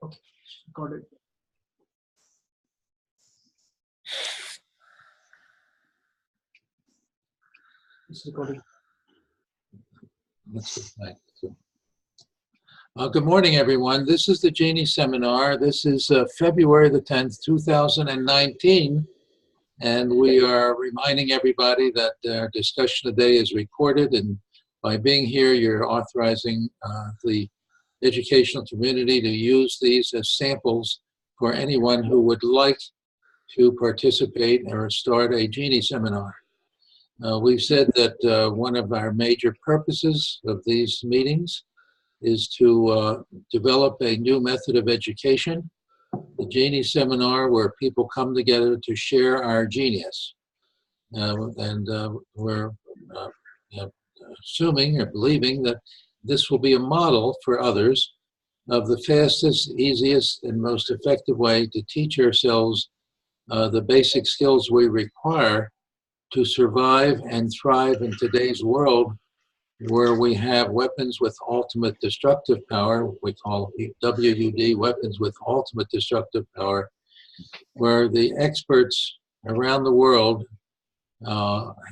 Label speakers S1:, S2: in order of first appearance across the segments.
S1: Okay, got it. It's recording.
S2: Good morning, everyone. This is the Genie seminar. This is February the 10th, 2019. And we are reminding everybody that our discussion today is recorded. And by being here, you're authorizing the educational community to use these as samples for anyone who would like to participate or start a Genie seminar. We've said that one of our major purposes of these meetings is to develop a new method of education, the Genie seminar, where people come together to share our genius. We're assuming or believing that this will be a model for others of the fastest, easiest, and most effective way to teach ourselves the basic skills we require to survive and thrive in today's world, where we have weapons with ultimate destructive power. We call WUD, weapons with ultimate destructive power, where the experts around the world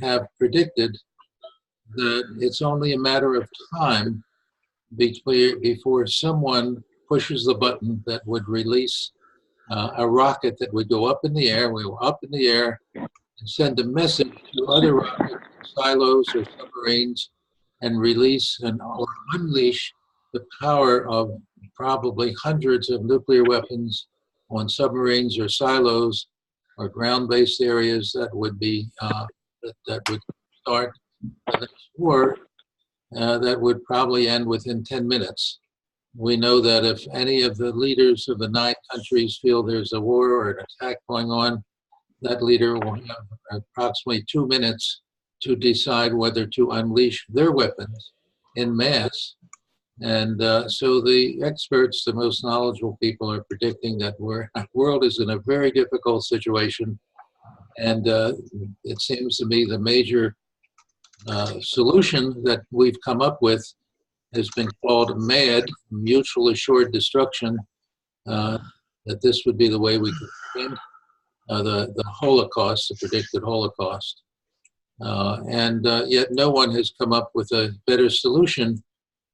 S2: have predicted that it's only a matter of time before someone pushes the button that would release a rocket that would go up in the air. We go up in the air and send a message to other rockets, silos, or submarines, and release or unleash the power of probably hundreds of nuclear weapons on submarines or silos or ground-based areas that would be that would start the next war that would probably end within 10 minutes. We know that if any of the leaders of the 9 countries feel there's a war or an attack going on, that leader will have approximately 2 minutes to decide whether to unleash their weapons in mass. And so the experts, the most knowledgeable people, are predicting that our world is in a very difficult situation. And it seems to me the major solution that we've come up with has been called MAD, mutual assured destruction, that this would be the way we could prevent the Holocaust, the predicted Holocaust. Yet no one has come up with a better solution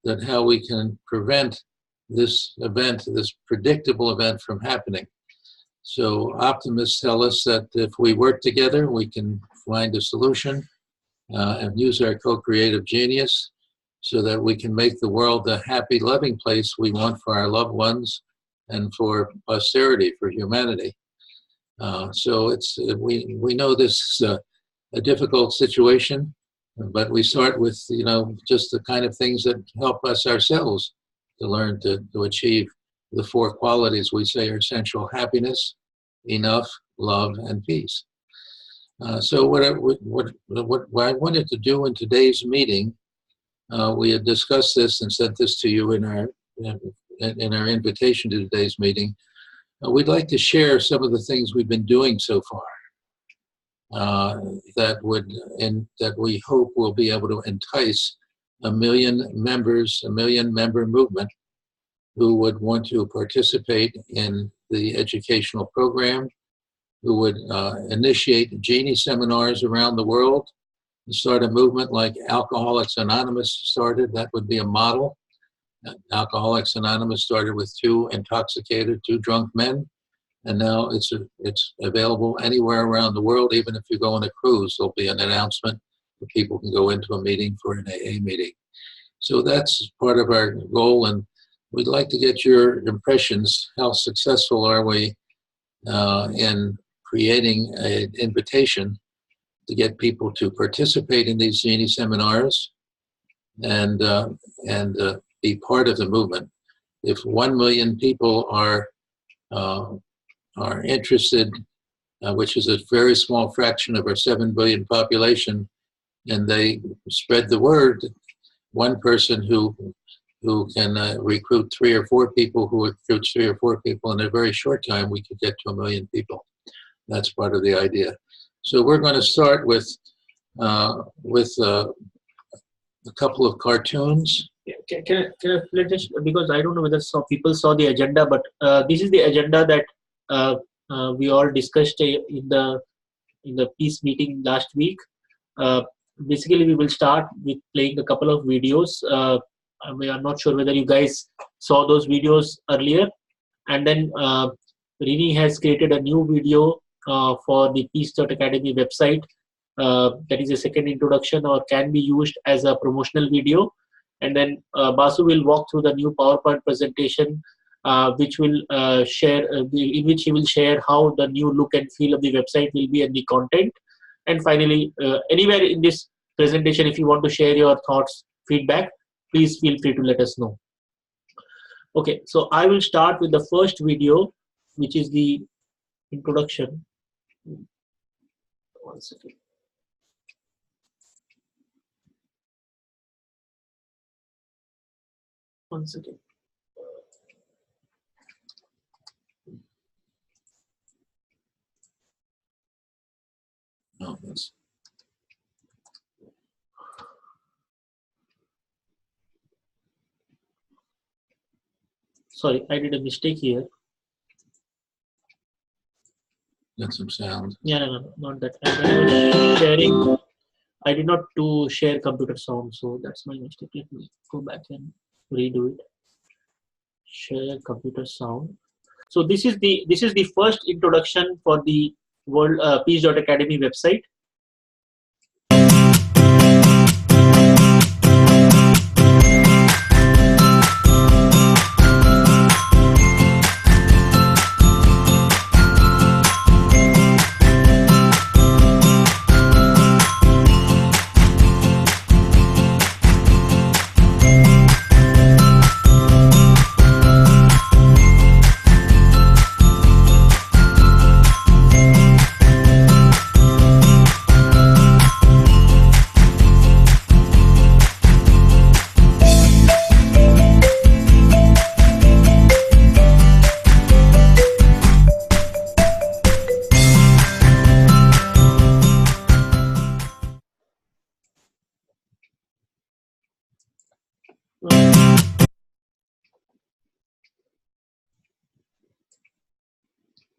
S2: than how we can prevent this event, this predictable event, from happening. So optimists tell us that if we work together, we can find a solution and use our co-creative genius so that we can make the world the happy, loving place we want for our loved ones and for posterity, for humanity. So we know this is a difficult situation, but we start with, just the kind of things that help us ourselves to learn to achieve the 4 qualities we say are essential: happiness, enough, love, and peace. So what I wanted to do in today's meeting, we had discussed this and sent this to you in our invitation to today's meeting. We'd like to share some of the things we've been doing so far that we hope will be able to entice a million member movement who would want to participate in the educational program, who would initiate Genie seminars around the world, and start a movement like Alcoholics Anonymous started. That would be a model. Alcoholics Anonymous started with 2 drunk men, and now it's available anywhere around the world. Even if you go on a cruise, there'll be an announcement that people can go into a meeting for an AA meeting. So that's part of our goal, and we'd like to get your impressions. How successful are we in creating an invitation to get people to participate in these Genie seminars and be part of the movement? If 1 million people are interested, which is a very small fraction of our 7 billion population, and they spread the word, one person who can recruit 3 or 4 people, who recruits 3 or 4 people in a very short time, we could get to 1 million people. That's part of the idea. So we're going to start with a couple of cartoons
S1: Let us, because I don't know whether people saw the agenda, but this is the agenda that we all discussed in the peace meeting last week. Uh, Basically, we will start with playing a couple of videos. I'm not sure whether you guys saw those videos earlier. And then Rini has created a new video for the peace.academy website. That is a second introduction or can be used as a promotional video. And then Basu will walk through the new PowerPoint presentation, which will in which he will share how the new look and feel of the website will be and the content. And finally, anywhere in this presentation, if you want to share your thoughts, feedback, please feel free to let us know. Okay, so I will start with the first video, which is the introduction. One second. One second.
S2: No, that's
S1: Sorry, I did a mistake here.
S2: got some sound.
S1: Yeah, no, not that. I was sharing. I did not to share computer sound, so that's my mistake. Let me go back and redo it. Share computer sound. So this is the first introduction for the World Peace.academy website.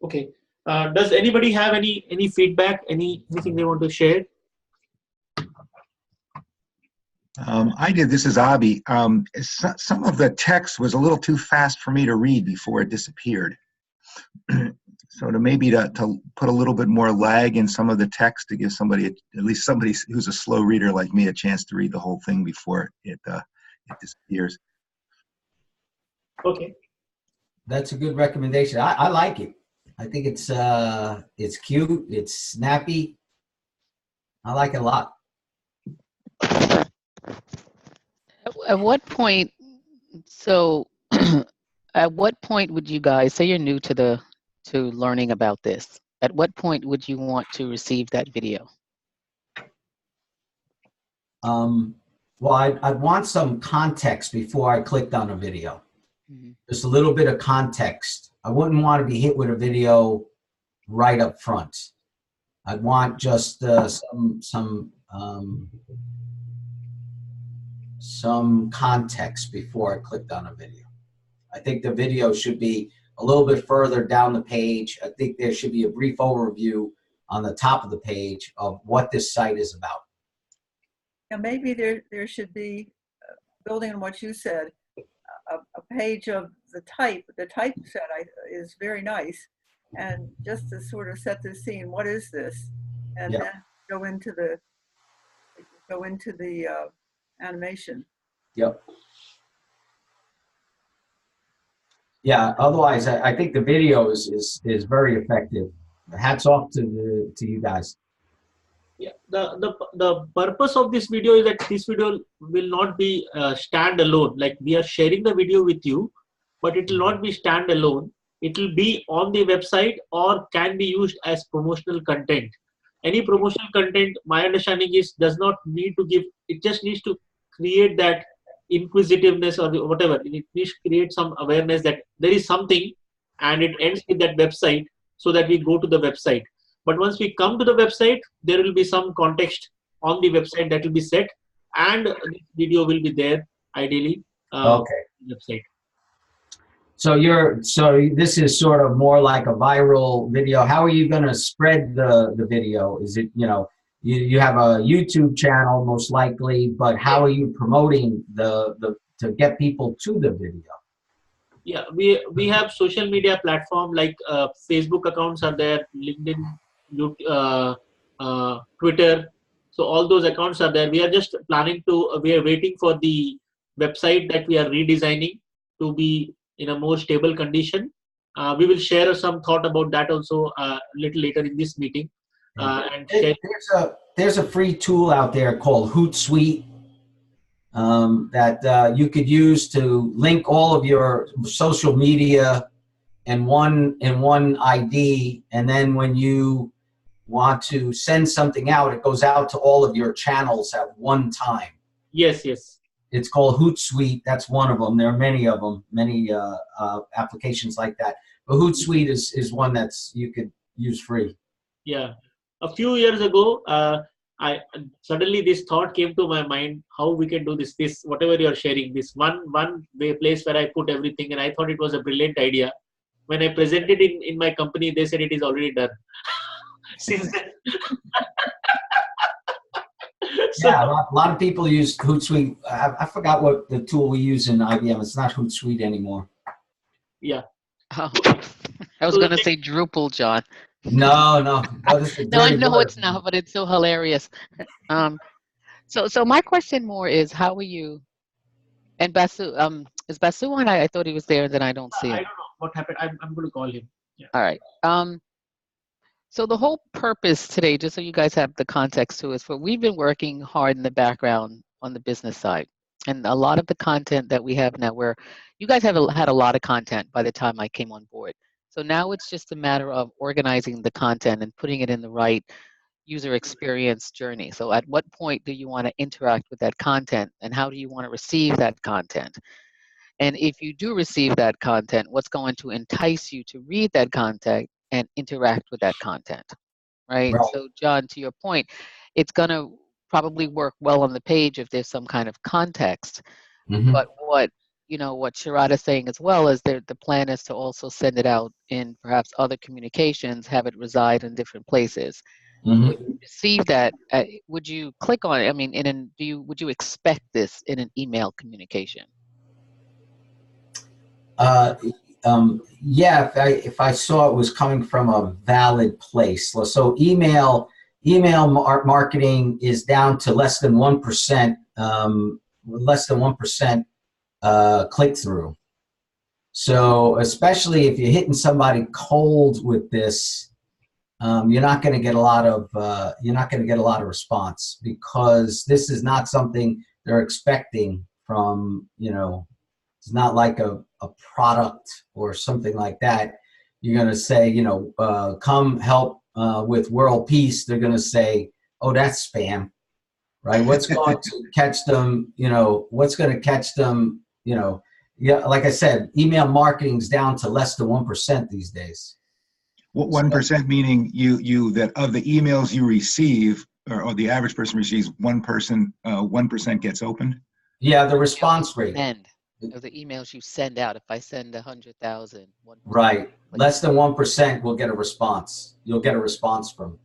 S1: Okay. Does anybody have any feedback? Anything they want to share?
S3: I did. This is Abhi. Some of the text was a little too fast for me to read before it disappeared. So to put a little bit more lag in some of the text to give somebody, at least somebody who's a slow reader like me, a chance to read the whole thing before it disappears.
S1: Okay.
S4: That's a good recommendation. I like it. I think it's cute. It's snappy. I like it a lot.
S5: At what point, so at what point would you guys, say you're new to learning about this, at what point would you want to receive that video?
S4: Well, I'd want some context before I clicked on a video.
S5: Mm-hmm.
S4: Just a little bit of context. I wouldn't want to be hit with a video right up front. I'd want just some context before I clicked on a video. I think the video should be a little bit further down the page. I think there should be a brief overview on the top of the page of what this site is about.
S6: Yeah, maybe there should be, building on what you said, a page of the type. The typeset is very nice, and just to sort of set the scene, what is this, and
S4: Yep.
S6: then go into the animation.
S4: Yep. Yeah. Otherwise, I think the video is very effective. Hats off to you guys.
S1: Yeah. The purpose of this video is that this video will not be standalone. Like, we are sharing the video with you, but it will not be standalone. It will be on the website or can be used as promotional content. Any promotional content, my understanding is, does not need to give, it just needs to create that inquisitiveness or whatever. It needs to create some awareness that there is something, and it ends with that website so that we go to the website. But once we come to the website, there will be some context on the website that will be set, and the video will be there ideally.
S4: Okay.
S1: Website.
S4: So this is sort of more like a viral video. How are you going to spread the video? Is it, you have a YouTube channel most likely, but how are you promoting to get people to the video?
S1: Yeah, we have social media platform like Facebook accounts are there, LinkedIn, Twitter. So all those accounts are there. We are just planning to. We are waiting for the website that we are redesigning to be in a more stable condition. We will share some thought about that also a little later in this meeting. And share.
S4: There's a free tool out there called Hootsuite that you could use to link all of your social media in one ID, and then when you want to send something out, it goes out to all of your channels at one time.
S1: Yes, yes.
S4: It's called Hootsuite. That's one of them. There are many of them, many applications like that. But Hootsuite is one that's you could use free.
S1: Yeah, a few years ago, I suddenly this thought came to my mind: how we can do this whatever you're sharing, this one place where I put everything, and I thought it was a brilliant idea. When I presented in my company, they said it is already done. Since then, so,
S4: yeah, a lot of people use Hootsuite. I forgot what the tool we use in IBM. It's not Hootsuite anymore.
S1: Yeah.
S5: Oh, I was going to say Drupal, John.
S4: No.
S5: No, I know it's not, but it's so hilarious. So my question more is, how are you? And Basu, is Basu on? I thought he was there, then I don't see him.
S1: I don't know what happened. I'm going to call him. Yeah.
S5: All right. So the whole purpose today, just so you guys have the context to, is for we've been working hard in the background on the business side, and a lot of the content that we have now, where you guys have had a lot of content by the time I came on board. So now it's just a matter of organizing the content and putting it in the right user experience journey. So at what point do you want to interact with that content, and how do you want to receive that content? And if you do receive that content, what's going to entice you to read that content and interact with that content, right? So John, to your point, it's going to probably work well on the page if there's some kind of context.
S4: Mm-hmm.
S5: But what Sharad is saying as well is that the plan is to also send it out in perhaps other communications, have it reside in different places.
S4: Mm-hmm.
S5: When you receive that, would you click on it? I mean, would you expect this in an email communication?
S4: Yeah, if I saw it was coming from a valid place. So email marketing is down to less than 1%, click through. So especially if you're hitting somebody cold with this, you're not going to get a lot of response, because this is not something they're expecting from, it's not like a product or something like that. You're going to say, come help with world peace. They're going to say, oh, that's spam, right? What's going to catch them, yeah, like I said, email marketing is down to less than 1% these days.
S3: What 1% meaning that of the emails you receive, or the average person receives, 1% gets opened?
S4: Yeah, the response rate.
S5: Of the emails you send out. If I send 100,000,
S4: right, less than 1% will get a response. You'll get a response from.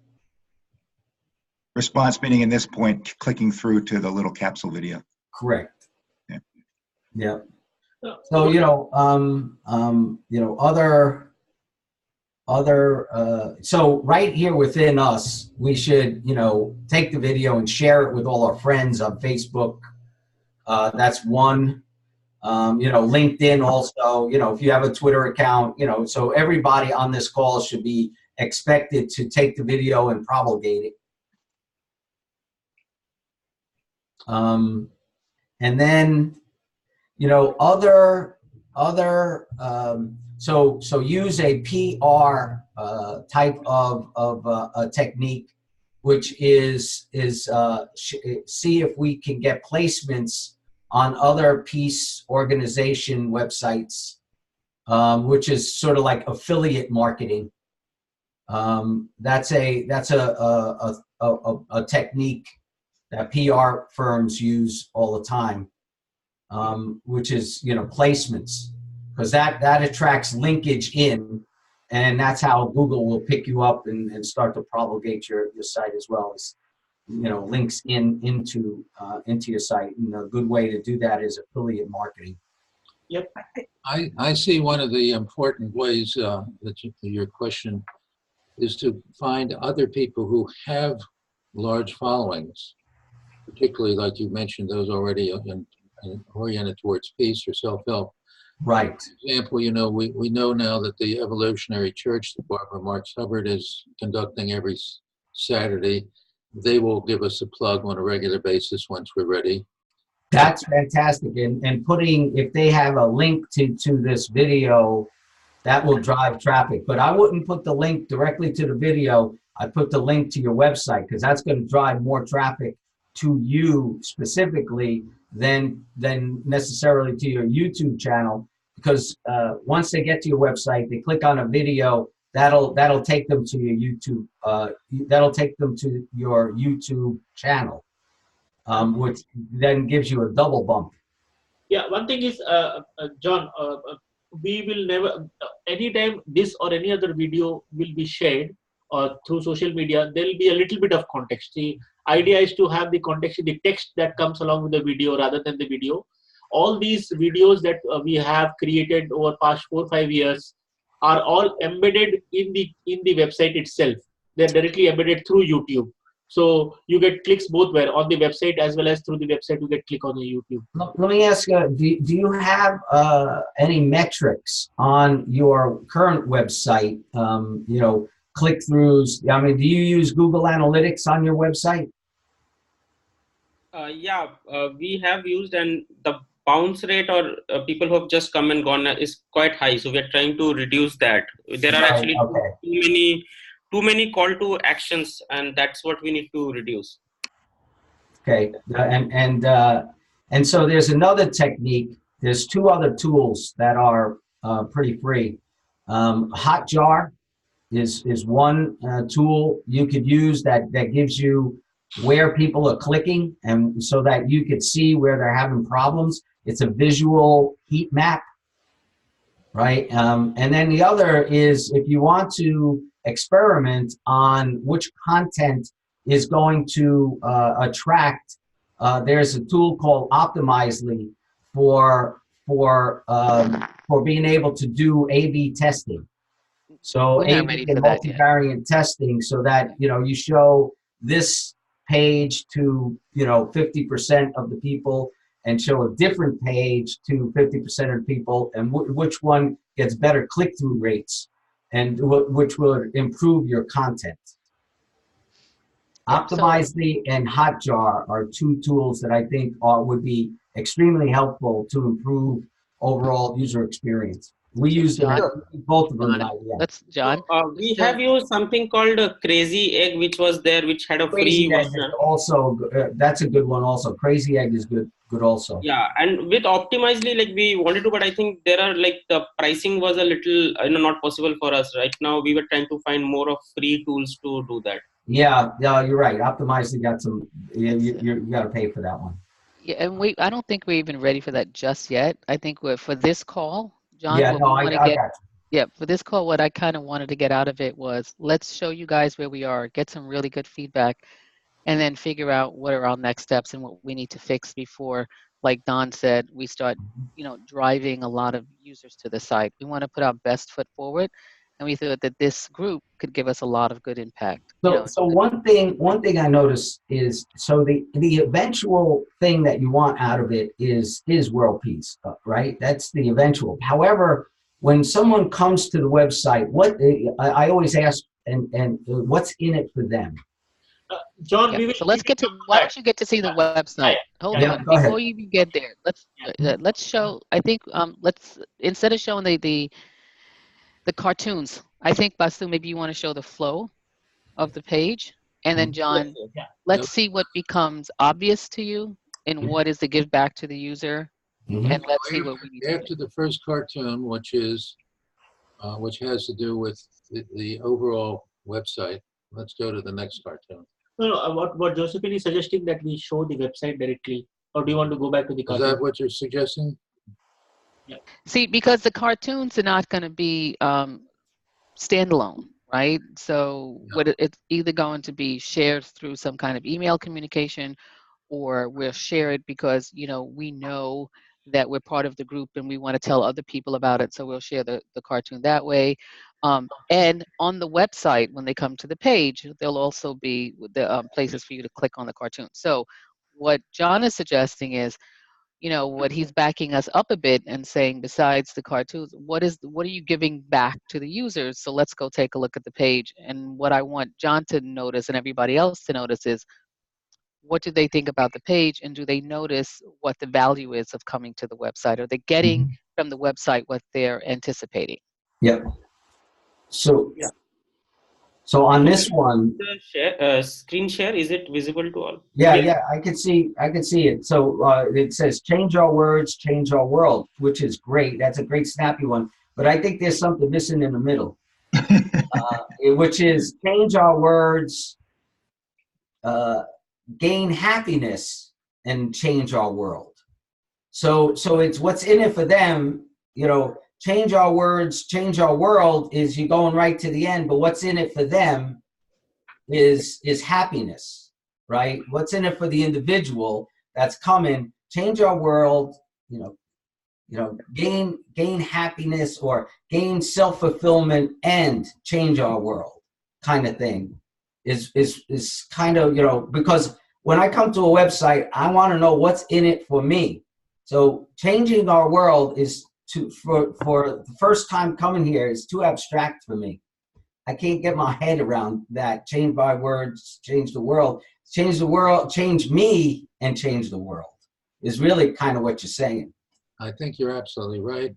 S3: Response meaning, in this point, clicking through to the little capsule video.
S4: Correct.
S3: Yeah.
S4: Yeah. So so right here within us, we should take the video and share it with all our friends on Facebook. That's one. LinkedIn also, if you have a Twitter account, so everybody on this call should be expected to take the video and propagate it. And then, so use a PR type of a technique, which is see if we can get placements on other peace organization websites, which is sort of like affiliate marketing. That's a technique that PR firms use all the time. which is, placements, because that attracts linkage in, and that's how Google will pick you up and start to propagate your site, as well as, links into your site. And a good way to do that is affiliate marketing.
S1: Yep.
S2: I see one of the important ways your question is to find other people who have large followings, particularly like you mentioned, those already oriented towards peace or self-help.
S4: Right.
S2: For example, we know now that the Evolutionary Church that Barbara Marx Hubbard is conducting every Saturday, they will give us a plug on a regular basis once we're ready.
S4: That's fantastic. And if they have a link to this video, that will drive traffic. But I wouldn't put the link directly to the video. I put the link to your website, because that's going to drive more traffic to you specifically than necessarily to your YouTube channel. Because once they get to your website, they click on a video, that'll take them to your YouTube. That'll take them to your YouTube channel, which then gives you a double bump.
S1: Yeah, one thing is, John, we will never, anytime this or any other video will be shared through social media, there will be a little bit of context. The idea is to have the context in the text that comes along with the video rather than the video. All these videos that we have created over past 4 or 5 years are all embedded in the website itself. They're directly embedded through YouTube. So you get clicks both where on the website as well as through the website you get click on the YouTube.
S4: Let me ask you, do you have any metrics on your current website? Click-throughs. I mean, do you use Google Analytics on your website?
S7: Yeah, we have used, and the bounce rate or people who have just come and gone is quite high. So we are trying to reduce that. There are actually too many call to actions, and that's what we need to reduce.
S4: Okay, and so there's another technique. There's 2 other tools that are pretty free. Hotjar is one tool you could use that gives you where people are clicking, and so that you could see where they're having problems. It's a visual heat map, right? And then the other is, if you want to experiment on which content is going to attract, there's a tool called Optimizely for being able to do A/B testing. So
S5: We're not
S4: A/B
S5: ready
S4: and
S5: for that yet.
S4: multivariate testing, so that you show this page to 50% of the people, and show a different page to 50% of the people, and which one gets better click-through rates, and which will improve your content.
S5: Yep, so-
S4: Optimizely and Hotjar are 2 tools that I think would be extremely helpful to improve overall user experience. We use both of them.
S5: John.
S7: We have used something called Crazy Egg, which was there, which had a free version.
S4: Also, that's a good one. Also, Crazy Egg is good also.
S7: Yeah, and with Optimizely, like we wanted to, but I think there are the pricing was a little not possible for us right now. We were trying to find more of free tools to do that.
S4: Yeah, you're right. Optimizely got some. You got to pay for that one.
S5: Yeah, and I don't think we're even ready for that just yet. I think for this call, John,
S4: I got you.
S5: Yeah, for this call, what I kind of wanted to get out of it was, let's show you guys where we are, get some really good feedback, and then figure out what are our next steps and what we need to fix before, like Don said, we start, driving a lot of users to the site. We want to put our best foot forward, and we thought that this group could give us a lot of good impact.
S4: So one thing I noticed is, so the eventual thing that you want out of it is world peace, right? That's the eventual. However, when someone comes to the website, I always ask, and what's in it for them?
S1: John,
S5: so let's get to. Why don't you get to see the website? Hold on, before you even get there. Let's show. I think let's, instead of showing the cartoons, I think, Basu, maybe you want to show the flow of the page, and then John, let's see what becomes obvious to you and what is the give back to the user, and let's see what we need to do.
S2: After the first cartoon, which has to do with the overall website, let's go to the next cartoon.
S1: No, what Josephine is suggesting, that we show the website directly. or do you want to go back to the
S2: Is
S1: cartoon?
S2: that what you're suggesting?
S5: See, because the cartoons are not going to be standalone, right? So it's either going to be shared through some kind of email communication, or we'll share it because, you know, we know that we're part of the group and we want to tell other people about it. So we'll share the cartoon that way. And on the website, when they come to the page, there'll also be the places for you to click on the cartoon. So what John is suggesting is, you know, what he's backing us up a bit and saying, besides the cartoons, what are you giving back to the users? So let's go take a look at the page. And what I want John to notice and everybody else to notice is, what do they think about the page, and do they notice what the value is of coming to the website? Are they getting from the website what they're anticipating?
S4: Yep. So,
S1: Yeah.
S4: so on this one,
S7: The share, screen share, is it visible to all?
S4: yeah, I can see it. So it says change our words, change our world, which is great. That's a great snappy one. But I think there's something missing in the middle, which is change our words, gain happiness, and change our world. So it's what's in it for them, you know. Change our words, change our world is you going right to the end, but what's in it for them is happiness, right? What's in it for the individual that's coming? Change our world, you know, gain happiness or gain self-fulfillment and change our world, kind of thing, is kind of, you know, because when I come to a website, I want to know what's in it for me. So changing our world is for the first time coming here is too abstract for me. I can't get my head around that. Change my words, change the world, change me, and change the world is really kind of what you're saying.
S2: I think you're absolutely right.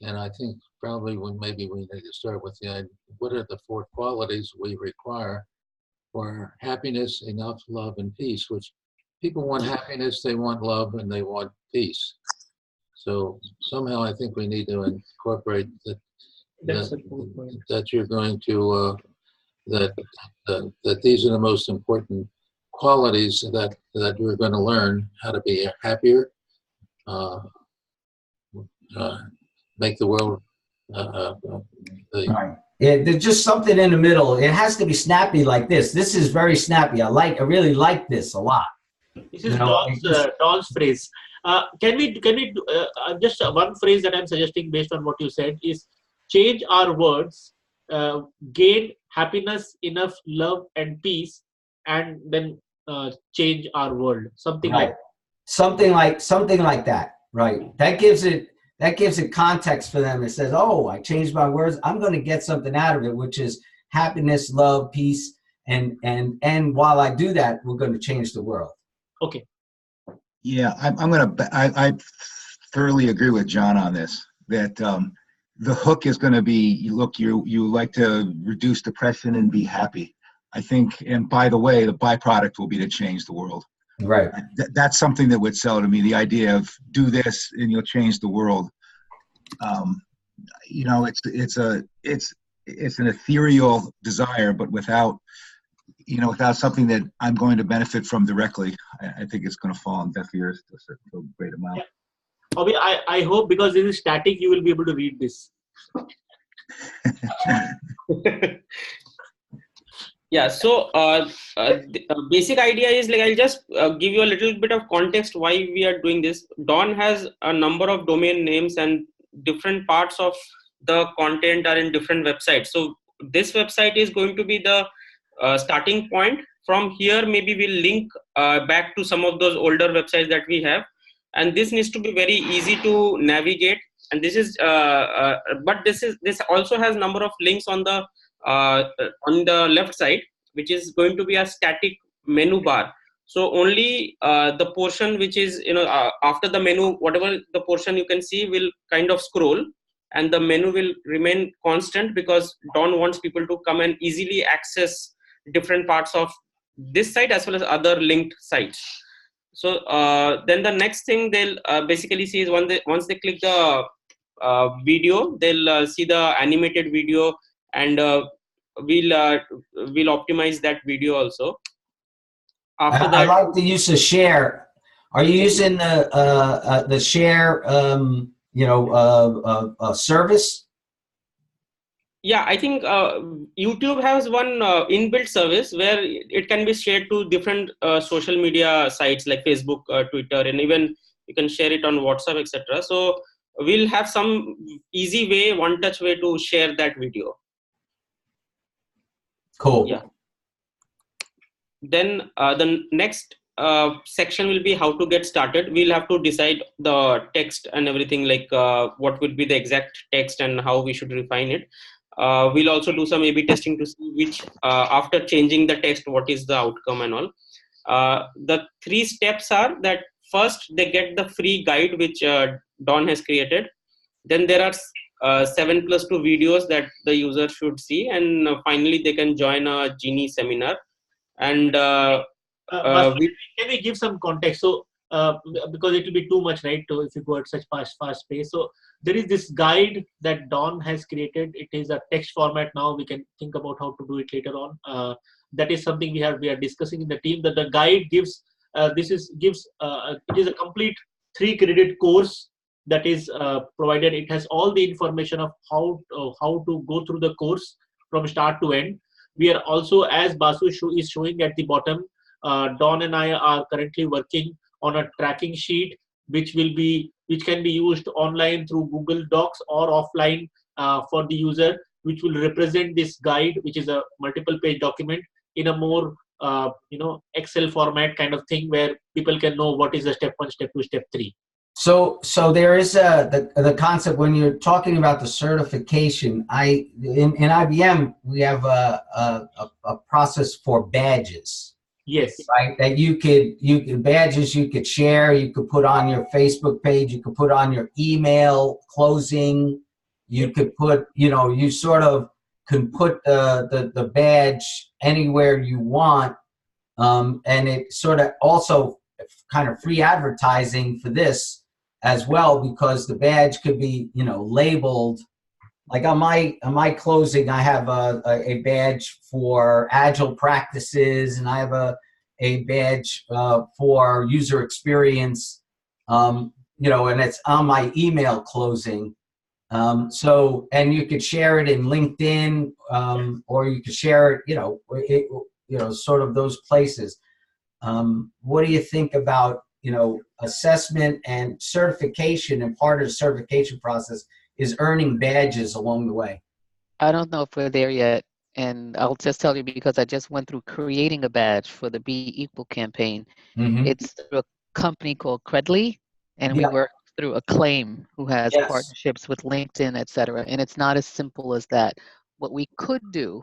S2: And I think probably maybe we need to start with what are the 4 qualities we require for happiness, enough, love, and peace, which people want happiness, they want love, and they want peace. So somehow I think we need to incorporate that you're going to, that these are the most important qualities that we're going to learn how to be happier, make the world.
S4: Right. There's just something in the middle. It has to be snappy like this. This is very snappy. I really like this a lot.
S1: This is Don's phrase. Can we do, just one phrase that I'm suggesting based on what you said is change our words, gain happiness, enough, love, and peace, and then change our world. Something
S4: right.
S1: like
S4: something like that. Right. That gives it context for them. It says, oh, I changed my words. I'm going to get something out of it, which is happiness, love, peace, and while I do that, we're going to change the world.
S1: Okay.
S3: Yeah, I thoroughly agree with John on this, that the hook is going to be, you like to reduce depression and be happy. I think, and by the way, the byproduct will be to change the world.
S4: Right.
S3: That's something that would sell to me, the idea of do this and you'll change the world. You know, it's an ethereal desire, but without something that I'm going to benefit from directly, I think it's going to fall on deaf ears to a great amount.
S1: Yeah. Okay, I hope because this is static, you will be able to read this.
S7: Yeah, so the basic idea is, like, I'll just give you a little bit of context why we are doing this. Don has a number of domain names and different parts of the content are in different websites. So this website is going to be the starting point. From here, maybe we'll link back to some of those older websites that we have. And this needs to be very easy to navigate. And this is, but this also has number of links on the left side, which is going to be a static menu bar. So only the portion which is, after the menu, whatever the portion you can see will kind of scroll, and the menu will remain constant because Don wants people to come and easily access different parts of this site as well as other linked sites. So then the next thing they'll basically see is once they click the video, they'll see the animated video, and we'll optimize that video also. After that,
S4: I like the use of share Are you using the share, service?
S7: Yeah, I think YouTube has one inbuilt service where it can be shared to different social media sites like Facebook, Twitter, and even you can share it on WhatsApp, etc. So we'll have some easy way, one-touch way to share that video.
S4: Cool.
S7: Yeah. Then the next section will be how to get started. We'll have to decide the text and everything, like what would be the exact text and how we should refine it. We'll also do some A/B testing to see which, after changing the text, what is the outcome and all. The 3 steps are that first they get the free guide which Don has created. Then there are 7+2 videos that the user should see, and finally they can join a Genie seminar. And
S1: can we give some context? So, because it will be too much, right? To if you go at such fast pace. So there is this guide that Don has created. It is a text format now. We can think about how to do it later on. That is something we are discussing in the team. That the guide gives. It is a complete 3-credit course that is provided. It has all the information of how to go through the course from start to end. We are also, as Basu is showing at the bottom, Don and I are currently working on a tracking sheet which can be used online through Google Docs or offline for the user, which will represent this guide, which is a multiple page document, in a more Excel format kind of thing, where people can know what is the step 1, step 2, step 3.
S4: So there is the concept when you're talking about the certification. In IBM we have a process for badges.
S1: Yes.
S4: Right. That you could badges you could share. You could put on your Facebook page. You could put on your email closing. You could put you sort of can put the badge anywhere you want, and it sort of also kind of free advertising for this as well, because the badge could be labeled, like on my closing I have a badge for agile practices, and I have a badge for user experience, and it's on my email closing. So, and you could share it in LinkedIn, or you could share it sort of those places. What do you think about assessment and certification? And part of the certification process is earning badges along the way.
S5: I don't know if we're there yet, and I'll just tell you because I just went through creating a badge for the Be Equal campaign.
S4: Mm-hmm.
S5: It's through a company called Credly, and we work through Acclaim, who has partnerships with LinkedIn, etc. And it's not as simple as that. What we could do,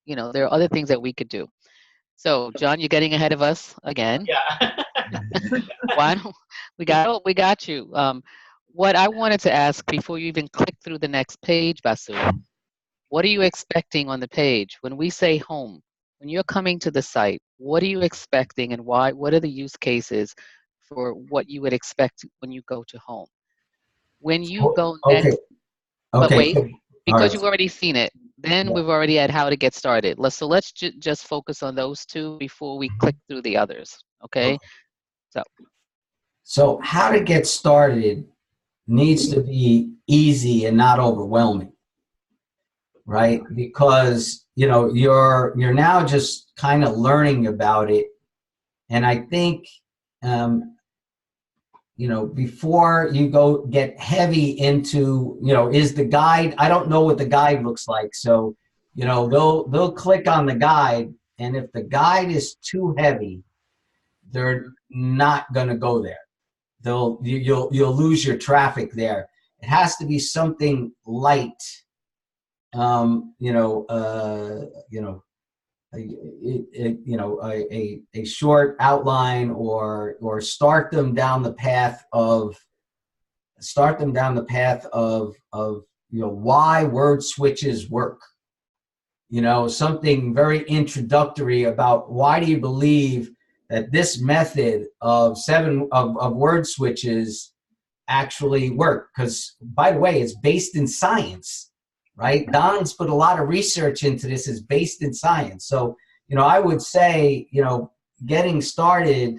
S5: there are other things that we could do. So, John, you're getting ahead of us again.
S1: Yeah.
S5: Why don't we got you. What I wanted to ask before you even click through the next page, Basu, what are you expecting on the page? When we say home, when you're coming to the site, what are you expecting, and why? What are the use cases for what you would expect when you go to home? When you go next, but wait, because you've already seen it, then we've already had how to get started. Let's just focus on those 2 before we click through the others, okay?
S4: So how to get started needs to be easy and not overwhelming, right? Because you're now just kind of learning about it, and I think before you go get heavy into is the guide. I don't know what the guide looks like, so they'll click on the guide, and if the guide is too heavy, they're not going to go there. You'll lose your traffic there. It has to be something light, a short outline, or start them down the path of why word switches work. Something very introductory about why do you believe that this method of word switches actually work? Because, by the way, it's based in science, right? Don's put a lot of research into this. It's based in science. So, I would say, getting started,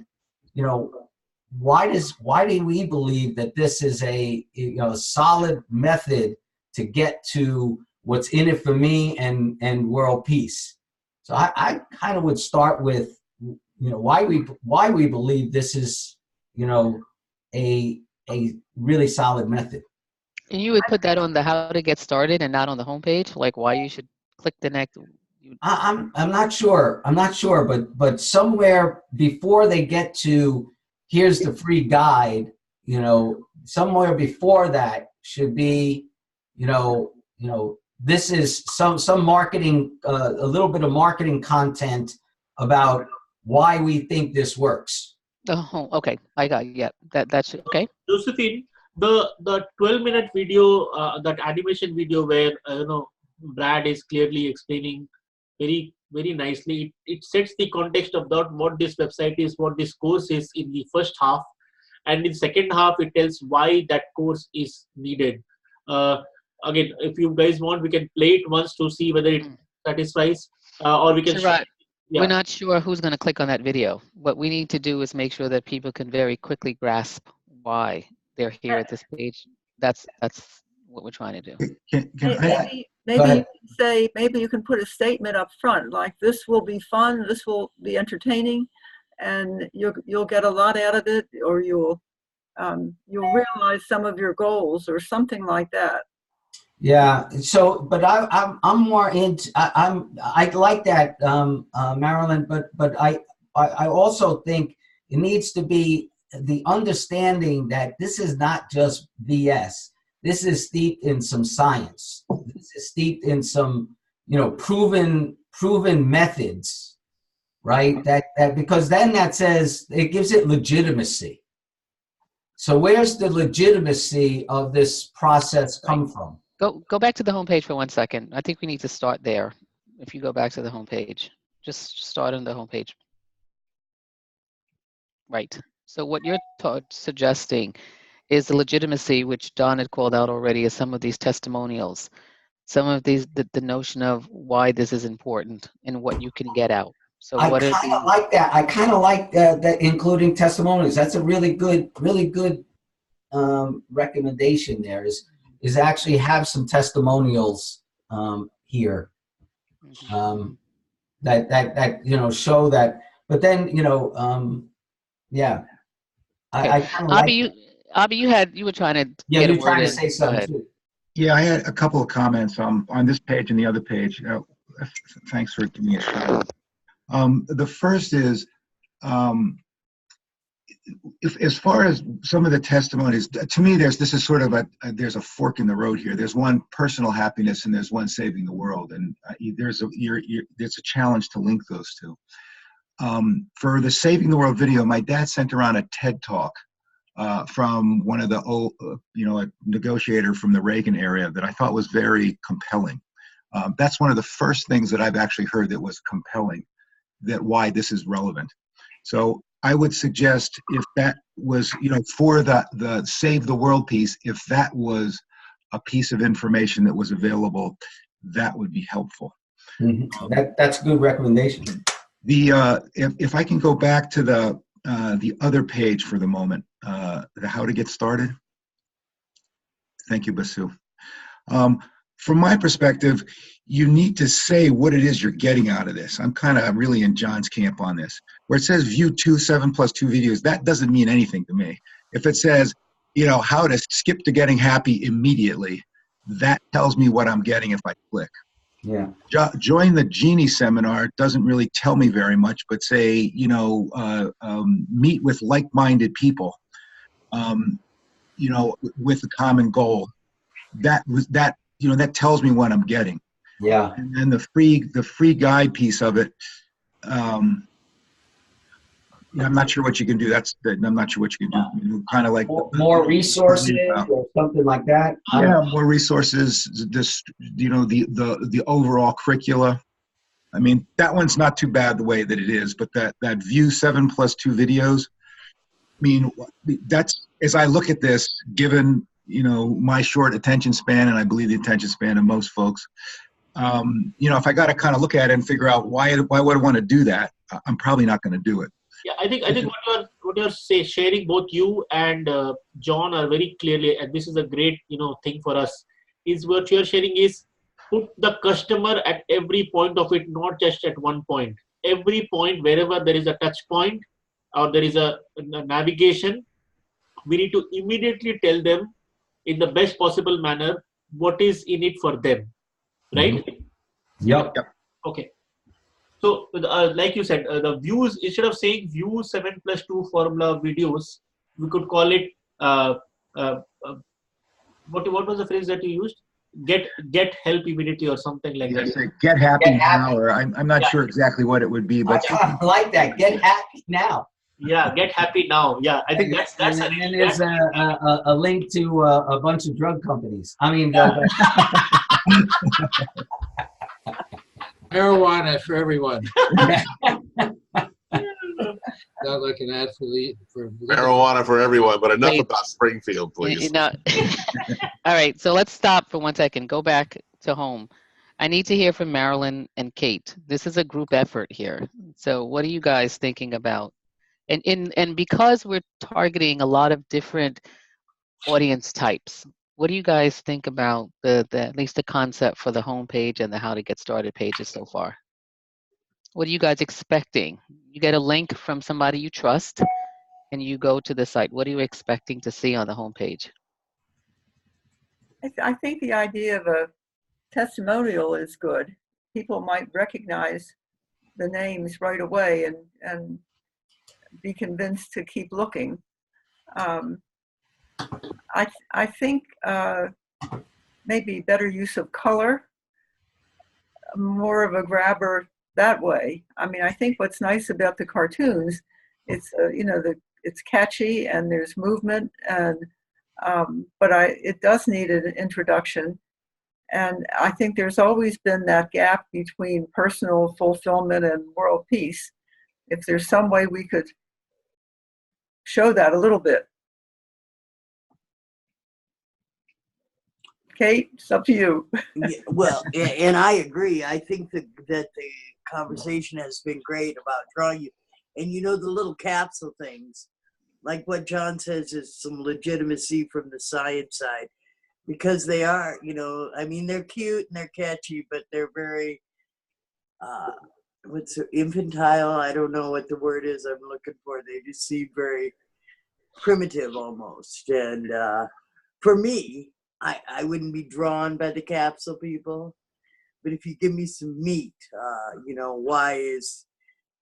S4: why do we believe that this is a solid method to get to what's in it for me and world peace? So I kind of would start with why we believe this is a really solid method.
S5: And you would put that on the how to get started and not on the homepage, like why you should click the next.
S4: I'm not sure. But somewhere before they get to here's the free guide, somewhere before that should be, this is some marketing, a little bit of marketing content about why we think this works.
S5: Oh, okay. I got you. Yeah. That's okay.
S1: Josephine, the 12-minute video, that animation video where Brad is clearly explaining very very nicely. It sets the context of what this website is, what this course is in the first half, and in second half it tells why that course is needed. Again, if you guys want, we can play it once to see whether it satisfies, or we can.
S5: Right.
S1: Yeah.
S5: We're not sure who's going to click on that video. What we need to do is make sure that people can very quickly grasp why they're here at this page. That's what we're trying to do.
S6: Maybe you can put a statement up front like, this will be fun, this will be entertaining, and you'll get a lot out of it, or you'll realize some of your goals or something like that.
S4: Yeah. So, but I'm more into, I like that, Marilyn, but I also think it needs to be the understanding that this is not just BS. This is steeped in some science. This is steeped in some, proven methods, right? That because then that says it gives it legitimacy. So where's the legitimacy of this process come from?
S5: Go back to the homepage for 1 second. I think we need to start there. If you go back to the homepage, just start on the homepage. Right. So what you're suggesting is the legitimacy, which Don had called out already, is some of these testimonials, some of these, the notion of why this is important and what you can get out. So
S4: I kind of like that. I kind of like that, including testimonials. That's a really good recommendation. There is actually have some testimonials here that show that. But then yeah. I kind of like.
S5: Abby, you were trying to
S4: get a word in. Yeah, you're trying to say something too.
S3: Yeah, I had a couple of comments on this page and the other page. Thanks for giving me a shout. The first is, as far as some of the testimonies, to me, this is sort of there's a fork in the road here. There's one personal happiness and there's one saving the world, and there's a challenge to link those two. For the Saving the World video, my dad sent around a TED Talk from one of the old, a negotiator from the Reagan area that I thought was very compelling. That's one of the first things that I've actually heard that was compelling, that why this is relevant. So I would suggest if that was, for the Save the World piece, if that was a piece of information that was available, that would be helpful.
S4: Mm-hmm. That's a good recommendation.
S3: If I can go back to the other page for the moment, the how to get started. Thank you, Basu. From my perspective, you need to say what it is you're getting out of this. I'm kind of really in John's camp on this. Where it says view 7+2 videos, that doesn't mean anything to me. If it says, how to skip to getting happy immediately, that tells me what I'm getting if I click.
S4: Yeah.
S3: Join the Genie seminar doesn't really tell me very much, but say, meet with like-minded people, with a common goal. That tells me what I'm getting.
S4: Yeah.
S3: And then the free guide piece of it, I'm not sure what you can do. I'm not sure what you can do. Kind of like
S4: more resources or something like that.
S3: Yeah, more resources. Just the overall curricula. I mean, that one's not too bad the way that it is, but that view 7+2 videos. I mean, that's, as I look at this, given my short attention span, and I believe the attention span of most folks, if I got to kind of look at it and figure out why would I want to do that, I'm probably not going to do it.
S1: Yeah, I think what you're sharing, both you and John are very clearly, and this is a great thing for us. Is what you're sharing is put the customer at every point of it, not just at one point. Every point, wherever there is a touch point or there is a navigation, we need to immediately tell them in the best possible manner what is in it for them, right?
S4: Yep.
S1: Okay. So, like you said, the views, instead of saying view 7+2 formula videos, we could call it, uh, uh, uh, what was the phrase that you used? Get help immediately or something like
S3: Yes,
S1: that.
S3: get happy
S4: Get happy.
S3: now, or I'm not
S1: Yeah.
S3: sure exactly what it would be,
S4: I
S3: but
S4: kind of like that. Get happy now.
S1: Yeah, get happy now. Yeah, I think that's
S4: And then there's a link to a bunch of drug companies. I mean,
S2: Marijuana for everyone. Not like an ad for
S8: Marijuana for everyone, but enough
S5: Wait.
S8: about Springfield, please.
S5: All right, so let's stop for 1 second. Go back to home. I need to hear from Marilyn and Kate. This is a group effort here. So what are you guys thinking about? And because we're targeting a lot of different audience types, what do you guys think about the at least the concept for the homepage and the how to get started pages so far? What are you guys expecting? You get a link from somebody you trust and you go to the site. What are you expecting to see on the homepage?
S6: I think the idea of a testimonial is good. People might recognize the names right away and be convinced to keep looking. I think maybe better use of color, more of a grabber that way. I mean, I think what's nice about the cartoons, it's it's catchy and there's movement, and but it does need an introduction. And I think there's always been that gap between personal fulfillment and world peace. If there's some way we could show that a little bit. Kate, it's up to you.
S9: Yeah, well, and I agree. I think that the conversation has been great about drawing you. And the little capsule things, like what John says, is some legitimacy from the science side. Because they are, I mean, they're cute and they're catchy, but they're very, infantile? I don't know what the word is I'm looking for. They just seem very primitive almost. And for me, I wouldn't be drawn by the capsule people. But if you give me some meat, why is,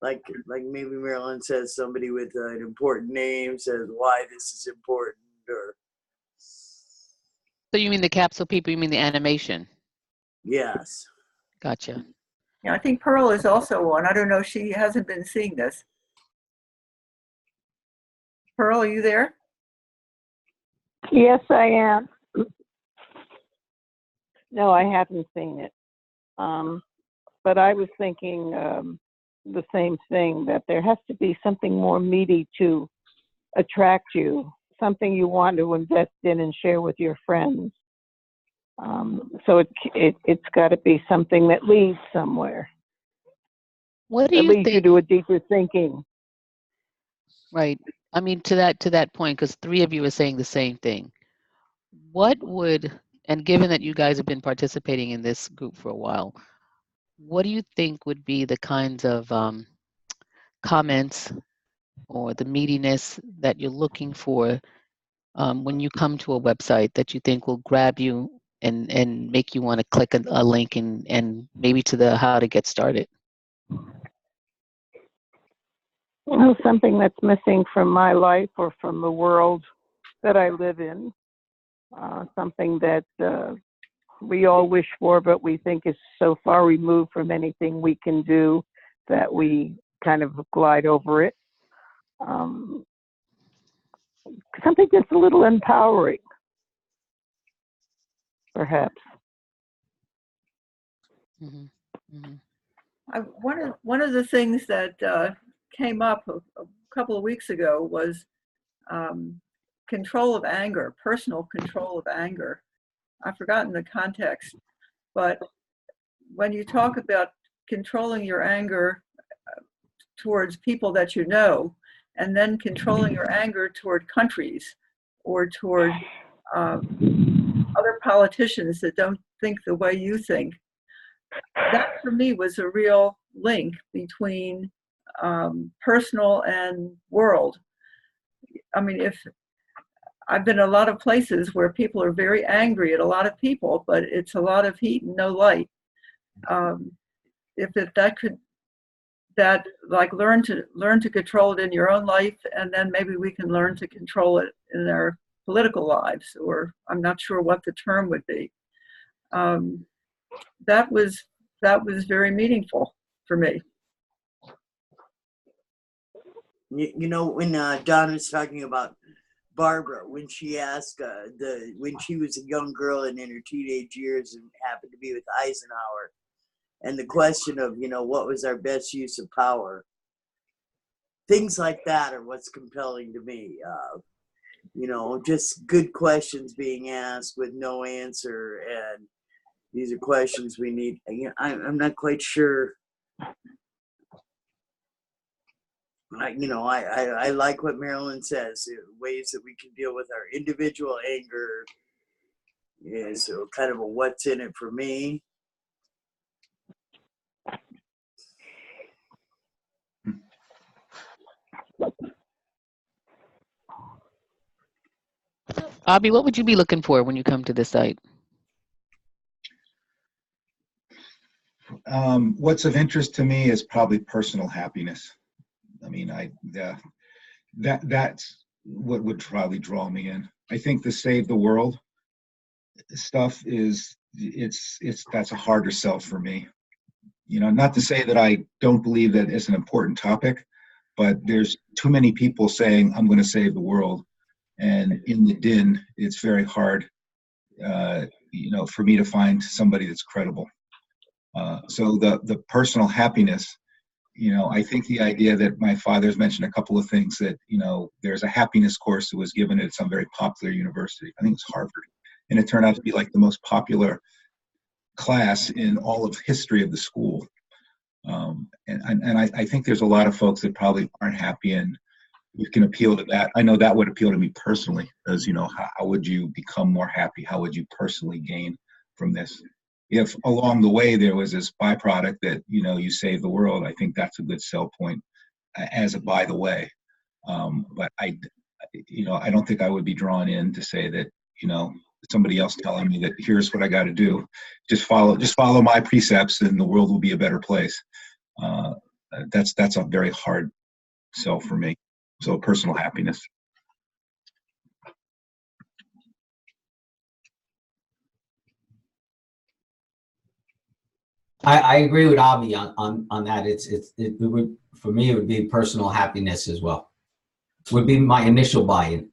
S9: like maybe Marilyn says, somebody with an important name says why this is important, or.
S5: So you mean the capsule people, you mean the animation?
S9: Yes.
S5: Gotcha.
S6: Yeah, I think Pearl is also one. I don't know, she hasn't been seeing this. Pearl, are you there?
S10: Yes, I am. No, I haven't seen it. But I was thinking the same thing, that there has to be something more meaty to attract you, something you want to invest in and share with your friends. So it's got to be something that leads somewhere.
S5: What do
S10: that
S5: you
S10: leads
S5: think?
S10: you to a deeper thinking.
S5: Right. I mean, to that point, because 3 of you are saying the same thing. What would, and given that you guys have been participating in this group for a while, what do you think would be the kinds of comments or the meatiness that you're looking for when you come to a website that you think will grab you and make you want to click a link and maybe to the how to get started?
S10: Well, something that's missing from my life or from the world that I live in. Something that we all wish for, but we think is so far removed from anything we can do that we kind of glide over it. Something that's a little empowering, perhaps.
S5: Mm-hmm. Mm-hmm.
S6: One of the things that came up a couple of weeks ago was control of anger, personal control of anger. I've forgotten the context, but when you talk about controlling your anger towards people that you know, and then controlling your anger toward countries or toward other politicians that don't think the way you think. That for me was a real link between personal and world. I mean, if I've been in a lot of places where people are very angry at a lot of people, but it's a lot of heat and no light. If that like learn to control it in your own life, and then maybe we can learn to control it in our political lives, or I'm not sure what the term would be. That was very meaningful for me.
S9: You know, when Don was talking about Barbara, when she asked when she was a young girl and in her teenage years and happened to be with Eisenhower, and the question of, you know, what was our best use of power? Things like that are what's compelling to me. You know, just good questions being asked with no answer, and these are questions we need. I'm not quite sure. I like what Marilyn says. Ways that we can deal with our individual anger is kind of a what's in it for me.
S5: Abby, what would you be looking for when you come to this site?
S3: What's of interest to me is probably personal happiness. I mean, that's what would probably draw me in. I think the save the world stuff that's a harder sell for me. You know, not to say that I don't believe that it's an important topic, but there's too many people saying, I'm going to save the world. And in the din, it's very hard, you know, for me to find somebody that's credible. So the personal happiness, you know, I think the idea that my father's mentioned a couple of things that, you know, there's a happiness course that was given at some very popular university. I think it's Harvard. And it turned out to be like the most popular class in all of history of the school. And I think there's a lot of folks that probably aren't happy, and you can appeal to that. I know that would appeal to me personally, as, you know, how would you become more happy? How would you personally gain from this? If along the way there was this byproduct that, you know, you save the world, I think that's a good sell point as a by the way. But I don't think I would be drawn in to say that, you know, somebody else telling me that here's what I got to do. Just follow my precepts and the world will be a better place. That's a very hard sell for me. So personal happiness.
S4: I agree with Avi on that. It would, for me, it would be personal happiness as well. Would be my initial buy-in.